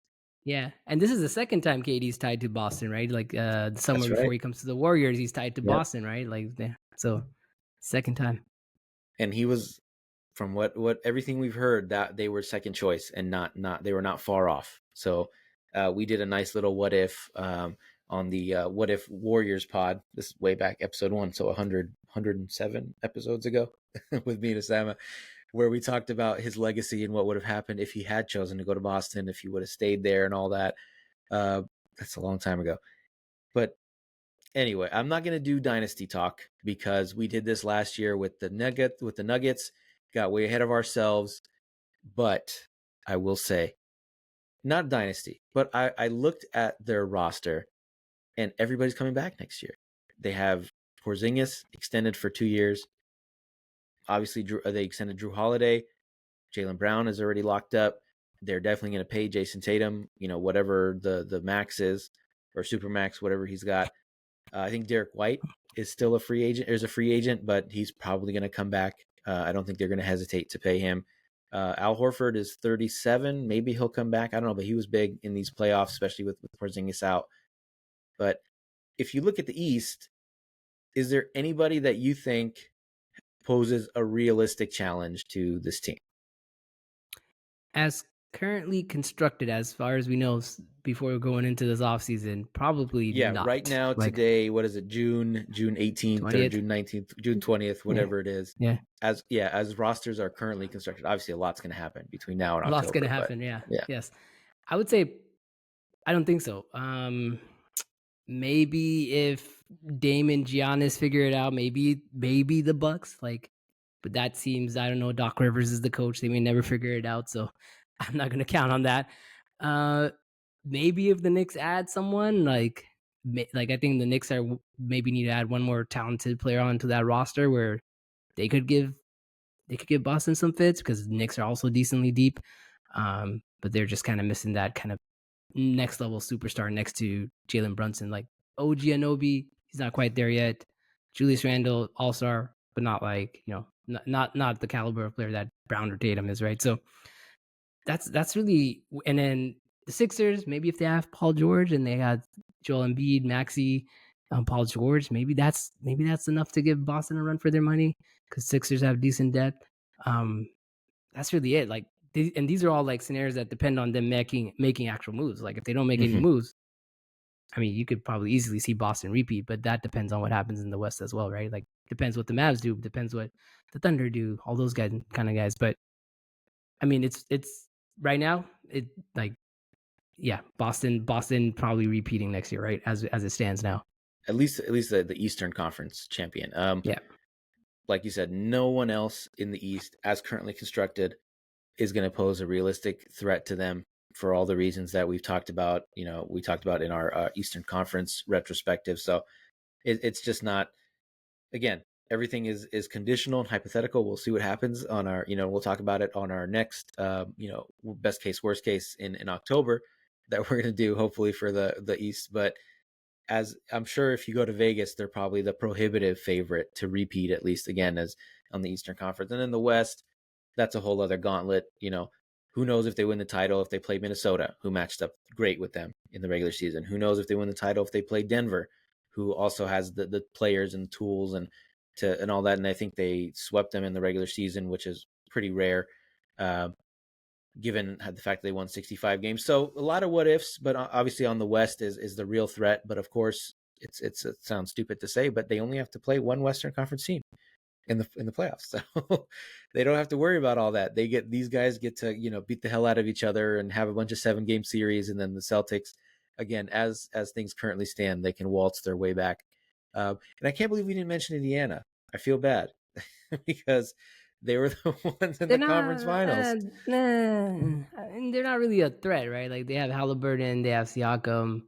yeah, and this is the second time KD's tied to Boston, right? Like the summer That's before right. he comes to the Warriors, he's tied to Yep. Boston, right? Like so second time. And he was, from what everything we've heard, that they were second choice and not they were not far off. So we did a nice little what if on the what if Warriors pod. This is way back episode 1, so 107 episodes ago with me and Osama, where we talked about his legacy and what would have happened if he had chosen to go to Boston, if he would have stayed there and all that. Uh, that's a long time ago. But anyway, I'm not going to do dynasty talk because we did this last year with the Nuggets, got way ahead of ourselves. But I will say, not dynasty, but I looked at their roster and everybody's coming back next year. They have Porzingis extended for 2 years. Obviously, they extended Jrue Holiday. Jaylen Brown is already locked up. They're definitely going to pay Jayson Tatum, whatever the max is, or super max, whatever he's got. I think Derek White is still a free agent. Is a free agent, but he's probably going to come back. I don't think they're going to hesitate to pay him. Al Horford is 37. Maybe he'll come back. I don't know, but he was big in these playoffs, especially with Porzingis out. But if you look at the East, is there anybody that you think poses a realistic challenge to this team? As currently constructed, as far as we know, before going into this offseason, probably Yeah, right not. now, Like today, what is it, June 18th or 20th? June 19th, June 20th, Yeah. whatever it is. Yeah. As rosters are currently constructed, obviously a lot's going to happen between now and A lot's gonna October, but happen. Yeah. yeah. Yes. I would say I don't think so. Maybe if Dame and Giannis figure it out, maybe the Bucks. Like, but that seems I don't know. Doc Rivers is the coach; they may never figure it out. So I'm not gonna count on that. Uh, maybe if the Knicks add someone like I think the Knicks maybe need to add one more talented player onto that roster where they could give Boston some fits because the Knicks are also decently deep. But they're just kind of missing that kind of next level superstar next to Jalen Brunson. Like OG Anobi, he's not quite there yet. Julius Randle, all star, but not like not the caliber of player that Brown or Tatum is, right? So that's really, and then the Sixers, maybe if they have Paul George and they got Joel Embiid, Maxey, Paul George, maybe that's enough to give Boston a run for their money because Sixers have decent depth. Um, that's really it. Like, and these are all like scenarios that depend on them making actual moves. Like, if they don't make any Mhm. moves, I mean, you could probably easily see Boston repeat, but that depends on what happens in the West as well, right? Like, depends what the Mavs do, depends what the Thunder do, all those guys, kind of guys. But I mean, it's right now, it like, yeah, Boston probably repeating next year, right? As it stands now. At least the Eastern Conference champion. Yeah. Like you said, no one else in the East, as currently constructed, is going to pose a realistic threat to them for all the reasons that we've talked about. We talked about in our Eastern Conference retrospective. So it's just not. Again, everything is conditional and hypothetical. We'll see what happens on our. We'll talk about it on our next. Best case, worst case in October that we're going to do hopefully for the East, but as I'm sure if you go to Vegas, they're probably the prohibitive favorite to repeat at least again as on the Eastern Conference. And in the West, that's a whole other gauntlet. Who knows if they win the title if they play Minnesota, who matched up great with them in the regular season? Who knows if they win the title if they play Denver, who also has the players and tools and all that. And I think they swept them in the regular season, which is pretty rare. Given the fact that they won 65 games. So a lot of what ifs, but obviously on the West is the real threat. But of course, it sounds stupid to say, but they only have to play one Western Conference team in the playoffs. So they don't have to worry about all that. These guys get to, beat the hell out of each other and have a bunch of 7-game series. And then the Celtics, again, as things currently stand, they can waltz their way back. And I can't believe we didn't mention Indiana. I feel bad because they were the ones in They're the not, conference finals. and they're not really a threat, right? Like they have Halliburton, they have Siakam,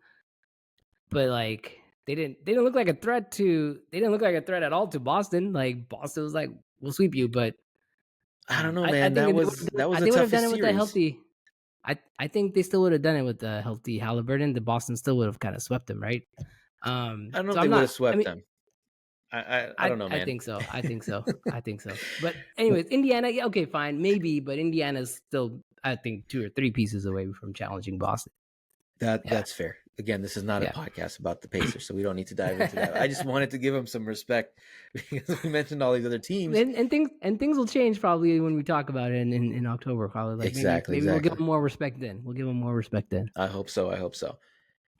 but like they didn't look like a threat at all to Boston. Like Boston was like, we'll sweep you, but I don't know, I man. think That if was the they would have done toughest it with a series. healthy. I think they still would have done it with the healthy Halliburton. The Boston still would have kind of swept them, right? I don't know So if they I'm would have not. I swept mean, them. I don't know, I man. think so. I think so. I think so. But anyways, Indiana, yeah, okay, fine, maybe, but Indiana's still, I think, 2 or 3 pieces away from challenging Boston. Yeah, That's fair. Again, this is not a yeah. podcast about the Pacers, so we don't need to dive into that. I just wanted to give them some respect because we mentioned all these other teams. And things will change probably when we talk about it in October. Probably like Exactly, maybe we'll give exactly. them more respect then. We'll give them more respect then. I hope so. I hope so.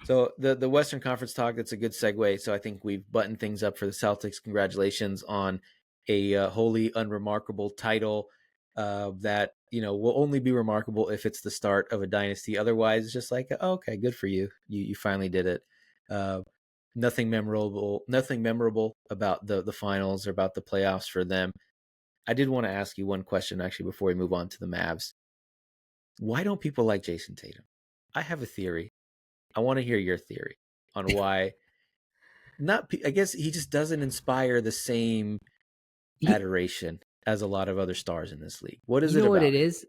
So the Western Conference talk, that's a good segue. So I think we've buttoned things up for the Celtics. Congratulations on a wholly unremarkable title that will only be remarkable if it's the start of a dynasty. Otherwise, it's just like, oh, okay, good for you. You finally did it. Uh, nothing memorable about the finals or about the playoffs for them. I did want to ask you one question actually before we move on to the Mavs. Why don't people like Jayson Tatum? I have a theory. I want to hear your theory on why. Not, I guess he just doesn't inspire the same He, adoration as a lot of other stars in this league. What is you it know what it about him? is?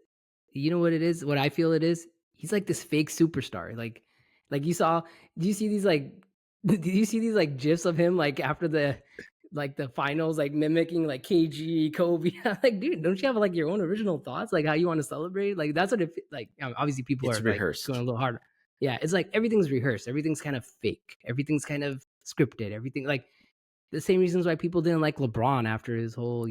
You know what it is? What I feel it is? He's like this fake superstar. Like you saw, do you see these like did you see these like gifs of him like after the finals, like mimicking like KG, Kobe? Like, dude, don't you have like your own original thoughts? Like how you want to celebrate? Like that's what it like obviously people It's are like going a rehearsed. little harder. Yeah, it's like everything's rehearsed, everything's kind of fake, everything's kind of scripted, everything like the same reasons why people didn't like LeBron after his whole,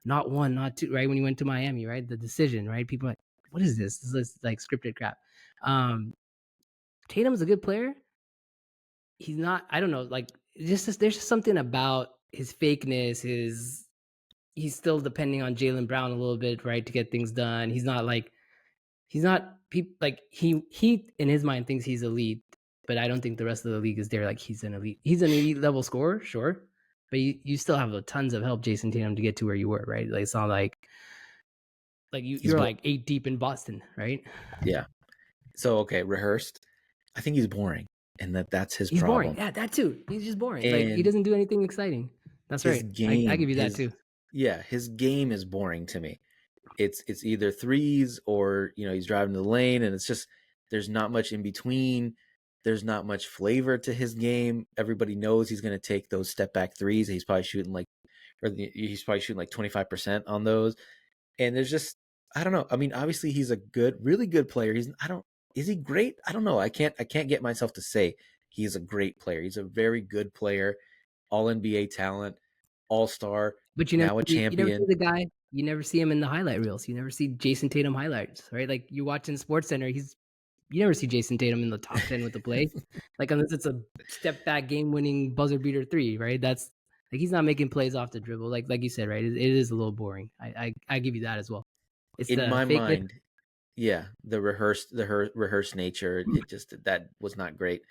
not one, not two, right? When he went to Miami, right? The decision, right? People are like, what is this? This is like scripted crap. Um, Tatum's a good player. He's not, I don't know, like there's just something about his fakeness, he's still depending on Jaylen Brown a little bit, right, to get things done. He's not like he in his mind thinks he's elite, but I don't think the rest of the league is there. Like he's an elite level scorer, sure, but you still have tons of help, Jayson Tatum, to get to where you were, right? Like it's not like He's you're like 8 deep in Boston, right? Yeah. So okay, rehearsed. I think he's boring, and that's his He's boring. problem. Yeah, that too. He's just boring. Like he And doesn't do anything exciting. That's his right. I game, give you that too. his game is boring to me. It's either threes or he's driving to the lane, and it's just there's not much in between. There's not much flavor to his game. Everybody knows he's going to take those step back threes. He's probably shooting like 25% on those. And there's just I don't know. I mean, obviously he's a really good player. Is he great? I don't know. I can't get myself to say he's a great player. He's a very good player, all NBA talent, all-star, But now a you never see champion. the guy. You never see him in the highlight reels. You never see Jayson Tatum highlights, right? Like you're watching Sports Center. You never see Jayson Tatum in the top 10 with the play, like unless it's a step back game winning buzzer beater three, right? That's like he's not making plays off the dribble, like you said, right? It is a little boring. I give you that as well. It's In the my fakeness. mind, yeah, the rehearsed nature, it just that was not great.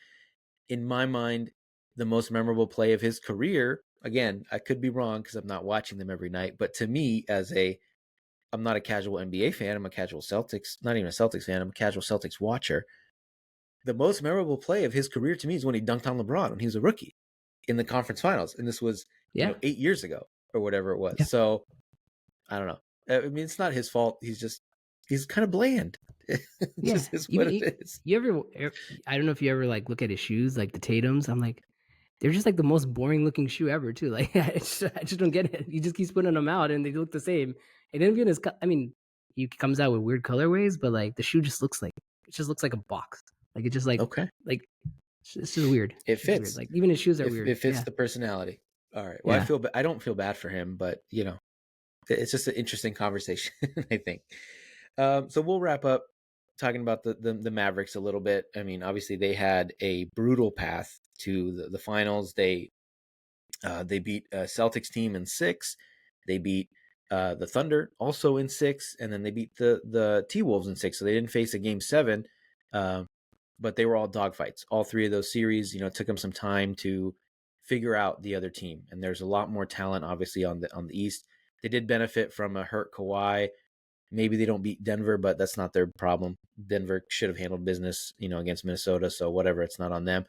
In my mind, the most memorable play of his career, again, I could be wrong because I'm not watching them every night, but to me, I'm not a casual NBA fan. I'm a casual Celtics, not even a Celtics fan. I'm a casual Celtics watcher. The most memorable play of his career to me is when he dunked on LeBron when he was a rookie in the conference finals, and this was Yeah, 8 years ago or whatever it was. yeah, So I don't know. I mean, it's not his fault. He's kind of bland. It yeah. just is what Even it is. you I don't know if you ever like look at his shoes, like the Tatum's. I'm like, they're just like the most boring looking shoe ever, too. Like I just don't get it. He just keeps putting them out, and they look the same. And then again, I mean, he comes out with weird colorways, but like the shoe just looks like a box. Like it just Okay, like it's just weird. it It's just weird. fits. Like even his shoes are It weird. fits Yeah, the personality. All right. Well, yeah, I don't feel bad for him, but it's just an interesting conversation. I think. So we'll wrap up talking about the Mavericks a little bit. I mean, obviously they had a brutal path to the finals. They beat a Celtics team in 6. They beat the Thunder also in 6, and then they beat the T Wolves in 6. So they didn't face a game 7, but they were all dogfights. All 3 of those series, took them some time to figure out the other team. And there's a lot more talent, obviously, on the East. They did benefit from a hurt Kawhi. Maybe they don't beat Denver, but that's not their problem. Denver should have handled business, against Minnesota. So whatever, it's not on them.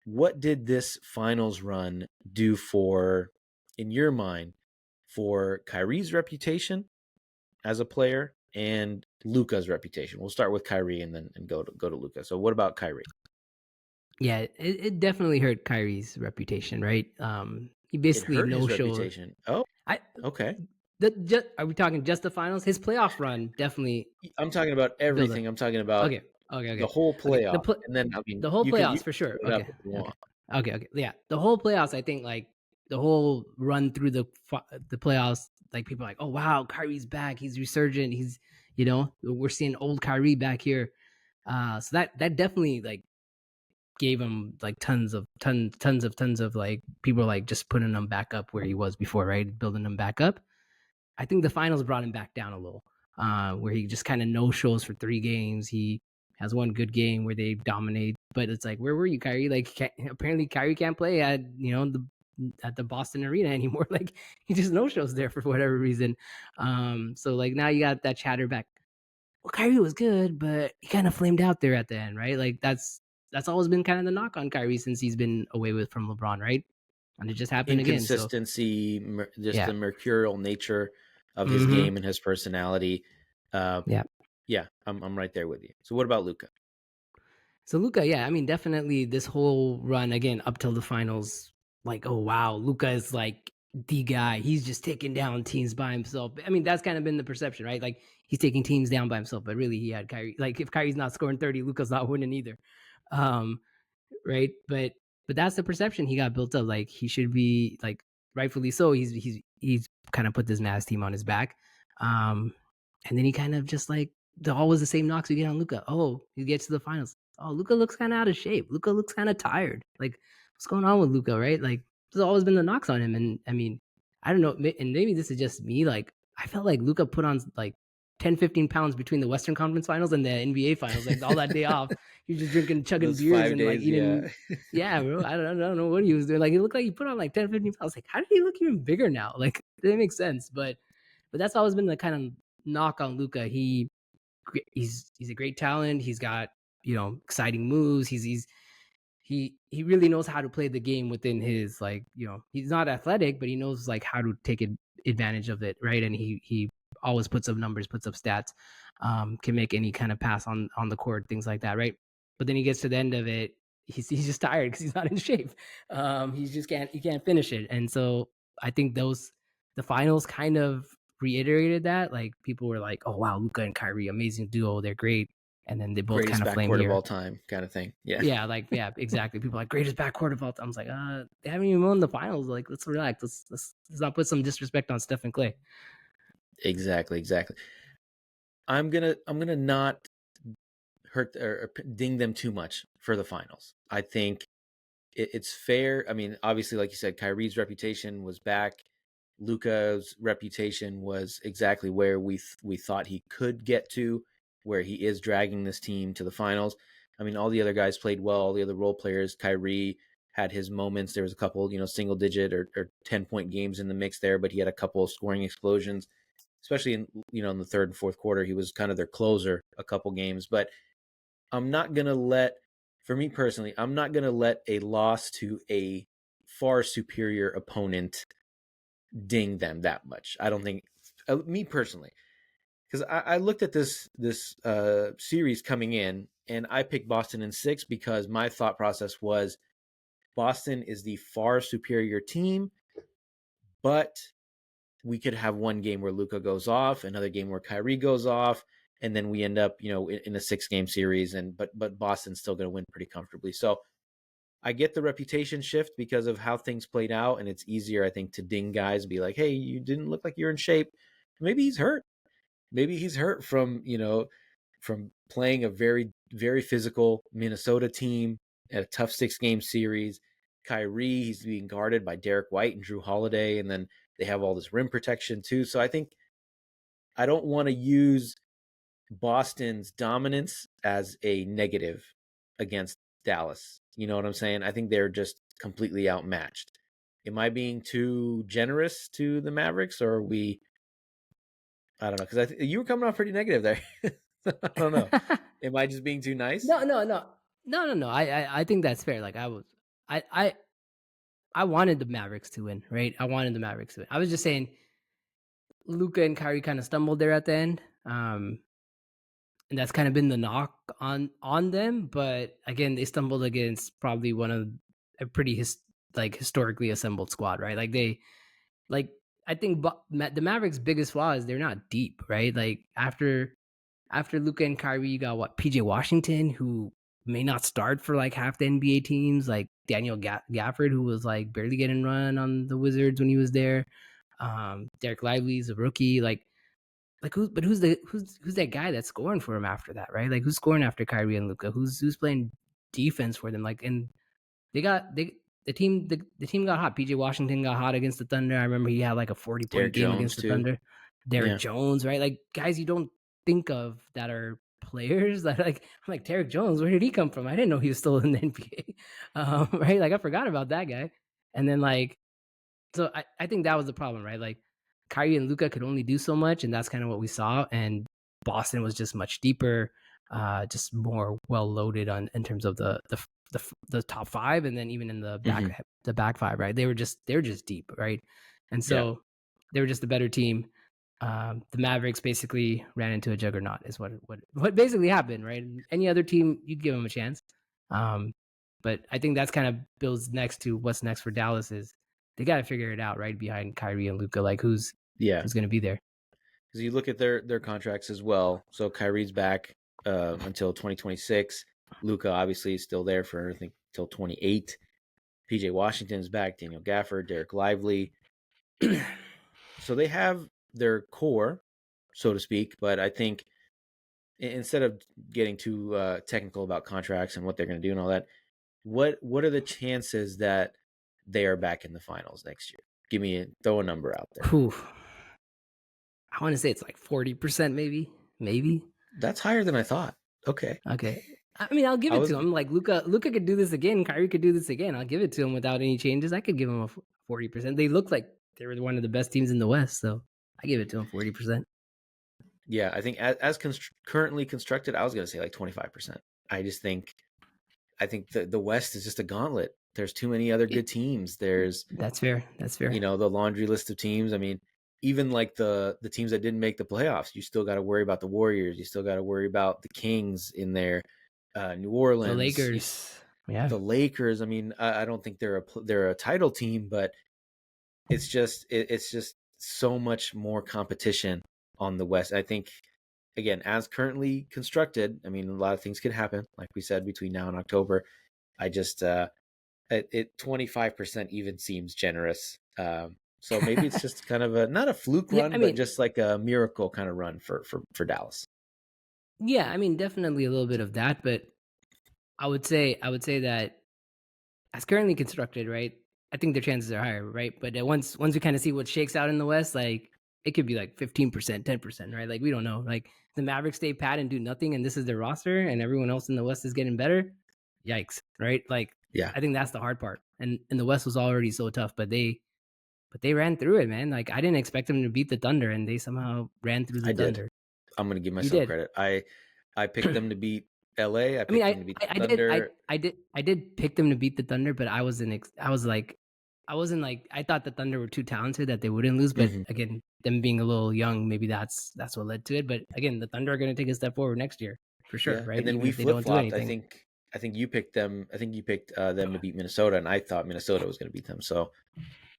What did this finals run do in your mind, for Kyrie's reputation as a player and Luka's reputation? We'll start with Kyrie and then go to Luka. So what about Kyrie? yeah. It definitely hurt Kyrie's reputation, right? He It basically hurt no his showed. reputation. Oh, I okay. are we talking just the finals? His playoff run definitely I'm talking about build up. everything. I'm talking about Okay, okay, the okay, whole okay. playoff, and then I mean The whole you playoffs can for sure. split it up Okay, if you okay, want. okay. Yeah, the whole playoffs. I think like the whole run through the playoffs. Like people are like, oh wow, Kyrie's back. He's resurgent. We're seeing old Kyrie back here. So that definitely like gave him like tons of like people like just putting him back up where he was before, right? Building him back up. I think the finals brought him back down a little, where he just kind of no shows for 3 games. He has one good game where they dominate, but it's like, where were you, Kyrie? Like, apparently Kyrie can't play at the Boston Arena anymore. Like, he just no shows there for whatever reason. So like now you got that chatter back. Well, Kyrie was good, but he kind of flamed out there at the end, right? Like that's always been kind of the knock on Kyrie since he's been away from LeBron, right? And it just happened again. So Inconsistency, just yeah, the mercurial nature of his mm-hmm. game and his personality. Uh, Yeah. yeah, I'm right there with you. So what about Luka? So Luka, yeah, I mean, definitely this whole run again up till the finals, like, oh wow, Luka is like the guy. He's just taking down teams by himself. I mean, that's kind of been the perception, right? Like he's taking teams down by himself, but really he had Kyrie. Like if Kyrie's not scoring 30, Luka's not winning either. Um, right? But but that's the perception he got built up. Like he should be like rightfully so. He's kind of put this Mavs team on his back, and then he kind of just like always the same knocks we get on Luka. Oh, he gets to the finals. Oh, Luka looks kind of out of shape. Luka looks kind of tired. Like what's going on with Luka, right? Like there's always been the knocks on him, and I mean, I don't know, and maybe this is just me. Like I felt like Luka put on like 10, 15 pounds between the Western Conference Finals and the NBA Finals. Like all that day off, he was just drinking, chugging Those beers 5 and like days, yeah. eating. Yeah, bro. I don't know what he was doing. Like, it looked like he put on like 10, 15 pounds. Like, how did he look even bigger now? Like, it didn't make sense. But that's always been the kind of knock on Luka. He's a great talent. He's got exciting moves. He really knows how to play the game within his like he's not athletic, but he knows like how to take advantage of it, right? And he always puts up numbers, puts up stats, can make any kind of pass on the court, things like that, right? But then he gets to the end of it, he's just tired because he's not in shape. He can't finish it, and so I think the finals kind of reiterated that. Like people were like, "Oh wow, Luka and Kyrie, amazing duo, they're great," and then they both Greatest kind of flame backcourt of here. all time kind of thing. Yeah. Yeah, exactly. People are like greatest backcourt of all time. I was like, they haven't even won the finals. Like, let's relax. Let's not put some disrespect on Steph and Clay. Exactly. I'm gonna not hurt or ding them too much for the finals. I think it's fair. I mean, obviously, like you said, Kyrie's reputation was back. Luka's reputation was exactly where we thought he could get to, where he is dragging this team to the finals. I mean, all the other guys played well. All the other role players, Kyrie had his moments. There was a couple, single digit or 10-point games in the mix there, but he had a couple of scoring explosions, especially in the third and fourth quarter. He was kind of their closer a couple games. But I'm not gonna let, for me personally, I'm not gonna let a loss to a far superior opponent ding them that much. I don't think, me personally, because I looked at this series coming in, and I picked Boston in 6 because my thought process was Boston is the far superior team, but we could have one game where Luka goes off, another game where Kyrie goes off, and then we end up, in a 6-game series. But Boston's still going to win pretty comfortably. So I get the reputation shift because of how things played out, and it's easier, I think, to ding guys, be like, "Hey, you didn't look like you're in shape." Maybe he's hurt. Maybe he's hurt from playing a very very physical Minnesota team at a tough 6-game series. Kyrie, he's being guarded by Derek White and Jrue Holiday, and then they have all this rim protection too. So I think I don't want to use Boston's dominance as a negative against Dallas. You know what I'm saying? I think they're just completely outmatched. Am I being too generous to the Mavericks, or are we? I don't know, because you were coming off pretty negative there. I don't know. Am I just being too nice? No. I think that's fair. Like I I I wanted the Mavericks to win, right? I wanted the Mavericks to win. I was just saying Luca and Kyrie kind of stumbled there at the end. And that's kind of been the knock on them. But again, they stumbled against probably one of a pretty historically assembled squad, right? Like I think the Mavericks' biggest flaw is they're not deep, right? Like after Luca and Kyrie, you got what PJ Washington, who may not start for like half the NBA teams, like Daniel Gafford, who was like barely getting run on the Wizards when he was there. Derek Lively's a rookie, who's that guy that's scoring for him after that, right? Like who's scoring after Kyrie and Luca? Who's playing defense for them? Like, and they got the team got hot. PJ Washington got hot against the Thunder. I remember he had like a 40-point Derek game Jones against the too. Thunder. Derek Yeah. Jones, right? Like guys you don't think of that are players that like I'm like Derek Jones, where did he come from? I didn't know he was still in the NBA. Right? Like I forgot about that guy. And then so I think that was the problem, right? Like Kyrie and Luca could only do so much, and that's kind of what we saw. And Boston was just much deeper, just more well loaded on in terms of the top five, and then even in Mm-hmm. the back five, right? They're just deep, right? And Yeah. so they were just the better team. The Mavericks basically ran into a juggernaut, is what basically happened, right? Any other team, you'd give them a chance. Um, but I think that's kind of builds next to what's next for Dallas is they got to figure it out right behind Kyrie and Luca, like Yeah. who's going to be there. Because you look at their contracts as well. So Kyrie's back until 2026. Luka obviously is still there for, I think, till 28. PJ Washington's back, Daniel Gafford, Derek Lively. So they have their core, so to speak, but I think instead of getting too technical about contracts and what they're going to do and all that, what are the chances that they are back in the finals next year? Throw a number out there. Whew. I want to say it's like 40%, maybe. That's higher than I thought. Okay. I mean, I'll give it to him. Like Luka could do this again. Kyrie could do this again. I'll give it to him without any changes. I could give him a 40%. They look like they were one of the best teams in the West, so I give it to him 40%. Yeah, I think as currently constructed, I was going to say like 25%. I think the West is just a gauntlet. There's too many other good teams. That's fair. The laundry list of teams. I mean, even like the teams that didn't make the playoffs, you still got to worry about the Warriors. You still got to worry about the Kings in there, New Orleans, the Lakers. Yeah, the Lakers. I mean, I don't think they're a title team, but it's just so much more competition on the West. I think, again, as currently constructed, I mean, a lot of things could happen, like we said, between now and October. I just 25% even seems generous. So maybe it's just kind of not a fluke run, but just like a miracle kind of run for Dallas. Yeah, I mean, definitely a little bit of that, but I would say that as currently constructed, right? I think their chances are higher, right? But once we kind of see what shakes out in the West, like it could be like 15%, 10%, right? Like we don't know. Like the Mavericks stay pat and do nothing, and this is their roster, and everyone else in the West is getting better. Yikes, right? Like, yeah, I think that's the hard part. And the West was already so tough, but they ran through it, man. Like I didn't expect them to beat the Thunder, and they somehow ran through the Thunder. I'm gonna give myself credit. I picked them to beat LA. I did pick them to beat the Thunder, but I wasn't like I thought the Thunder were too talented that they wouldn't lose. But again, them being a little young, maybe that's what led to it. But again, the Thunder are going to take a step forward next year for sure, right? And then we flip flopped. I think you picked them. I think you picked them to beat Minnesota, and I thought Minnesota was going to beat them. So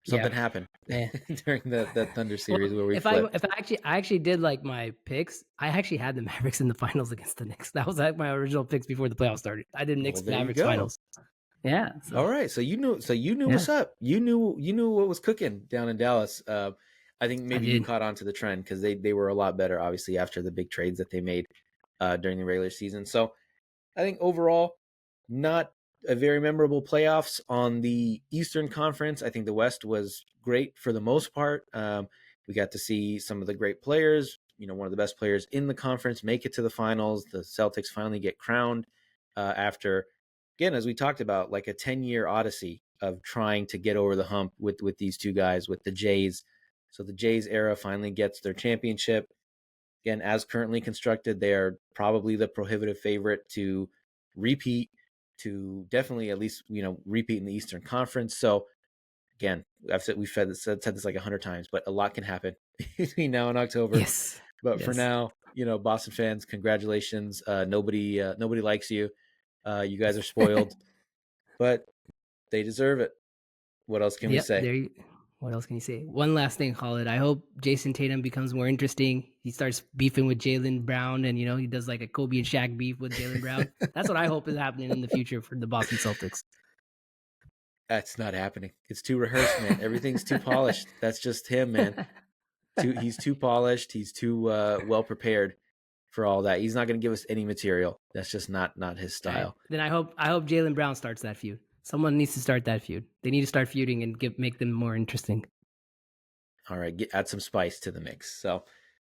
something happened during the Thunder series where we flipped. I actually did like my picks. I actually had the Mavericks in the finals against the Knicks. That was like my original picks before the playoffs started. I did Knicks Mavericks finals. Yeah. So. All right. So you knew what's up. You knew what was cooking down in Dallas. I think maybe you caught on to the trend because they were a lot better, obviously, after the big trades that they made during the regular season. So I think overall, not a very memorable playoffs on the Eastern Conference. I think the West was great for the most part. We got to see some of the great players, one of the best players in the conference make it to the finals. The Celtics finally get crowned after, again, as we talked about, like a 10-year odyssey of trying to get over the hump with these two guys, with the Jays. So the Jays era finally gets their championship. Again, as currently constructed, they are probably the prohibitive favorite to repeat, to definitely at least, repeat in the Eastern Conference. So again, we've said this like 100 times, but a lot can happen between now and October. Yes. But for now, Boston fans, congratulations. Nobody likes you. You guys are spoiled, but they deserve it. What else can we say? What else can you say? One last thing, Khalid. I hope Jayson Tatum becomes more interesting. He starts beefing with Jaylen Brown, and he does like a Kobe and Shaq beef with Jaylen Brown. That's what I hope is happening in the future for the Boston Celtics. That's not happening. It's too rehearsed, man. Everything's too polished. That's just him, man. He's too polished. He's too well prepared for all that. He's not going to give us any material. That's just not his style. Right. Then I hope Jaylen Brown starts that feud. Someone needs to start that feud. They need to start feuding and make them more interesting. All right, add some spice to the mix. So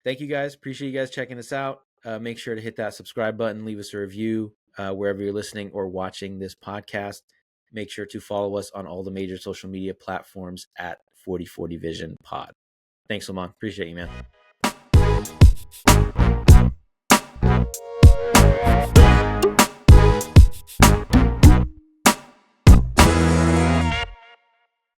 thank you guys. Appreciate you guys checking us out. Make sure to hit that subscribe button. Leave us a review wherever you're listening or watching this podcast. Make sure to follow us on all the major social media platforms at 4040 Vision Pod. Thanks, Lamont. Appreciate you, man.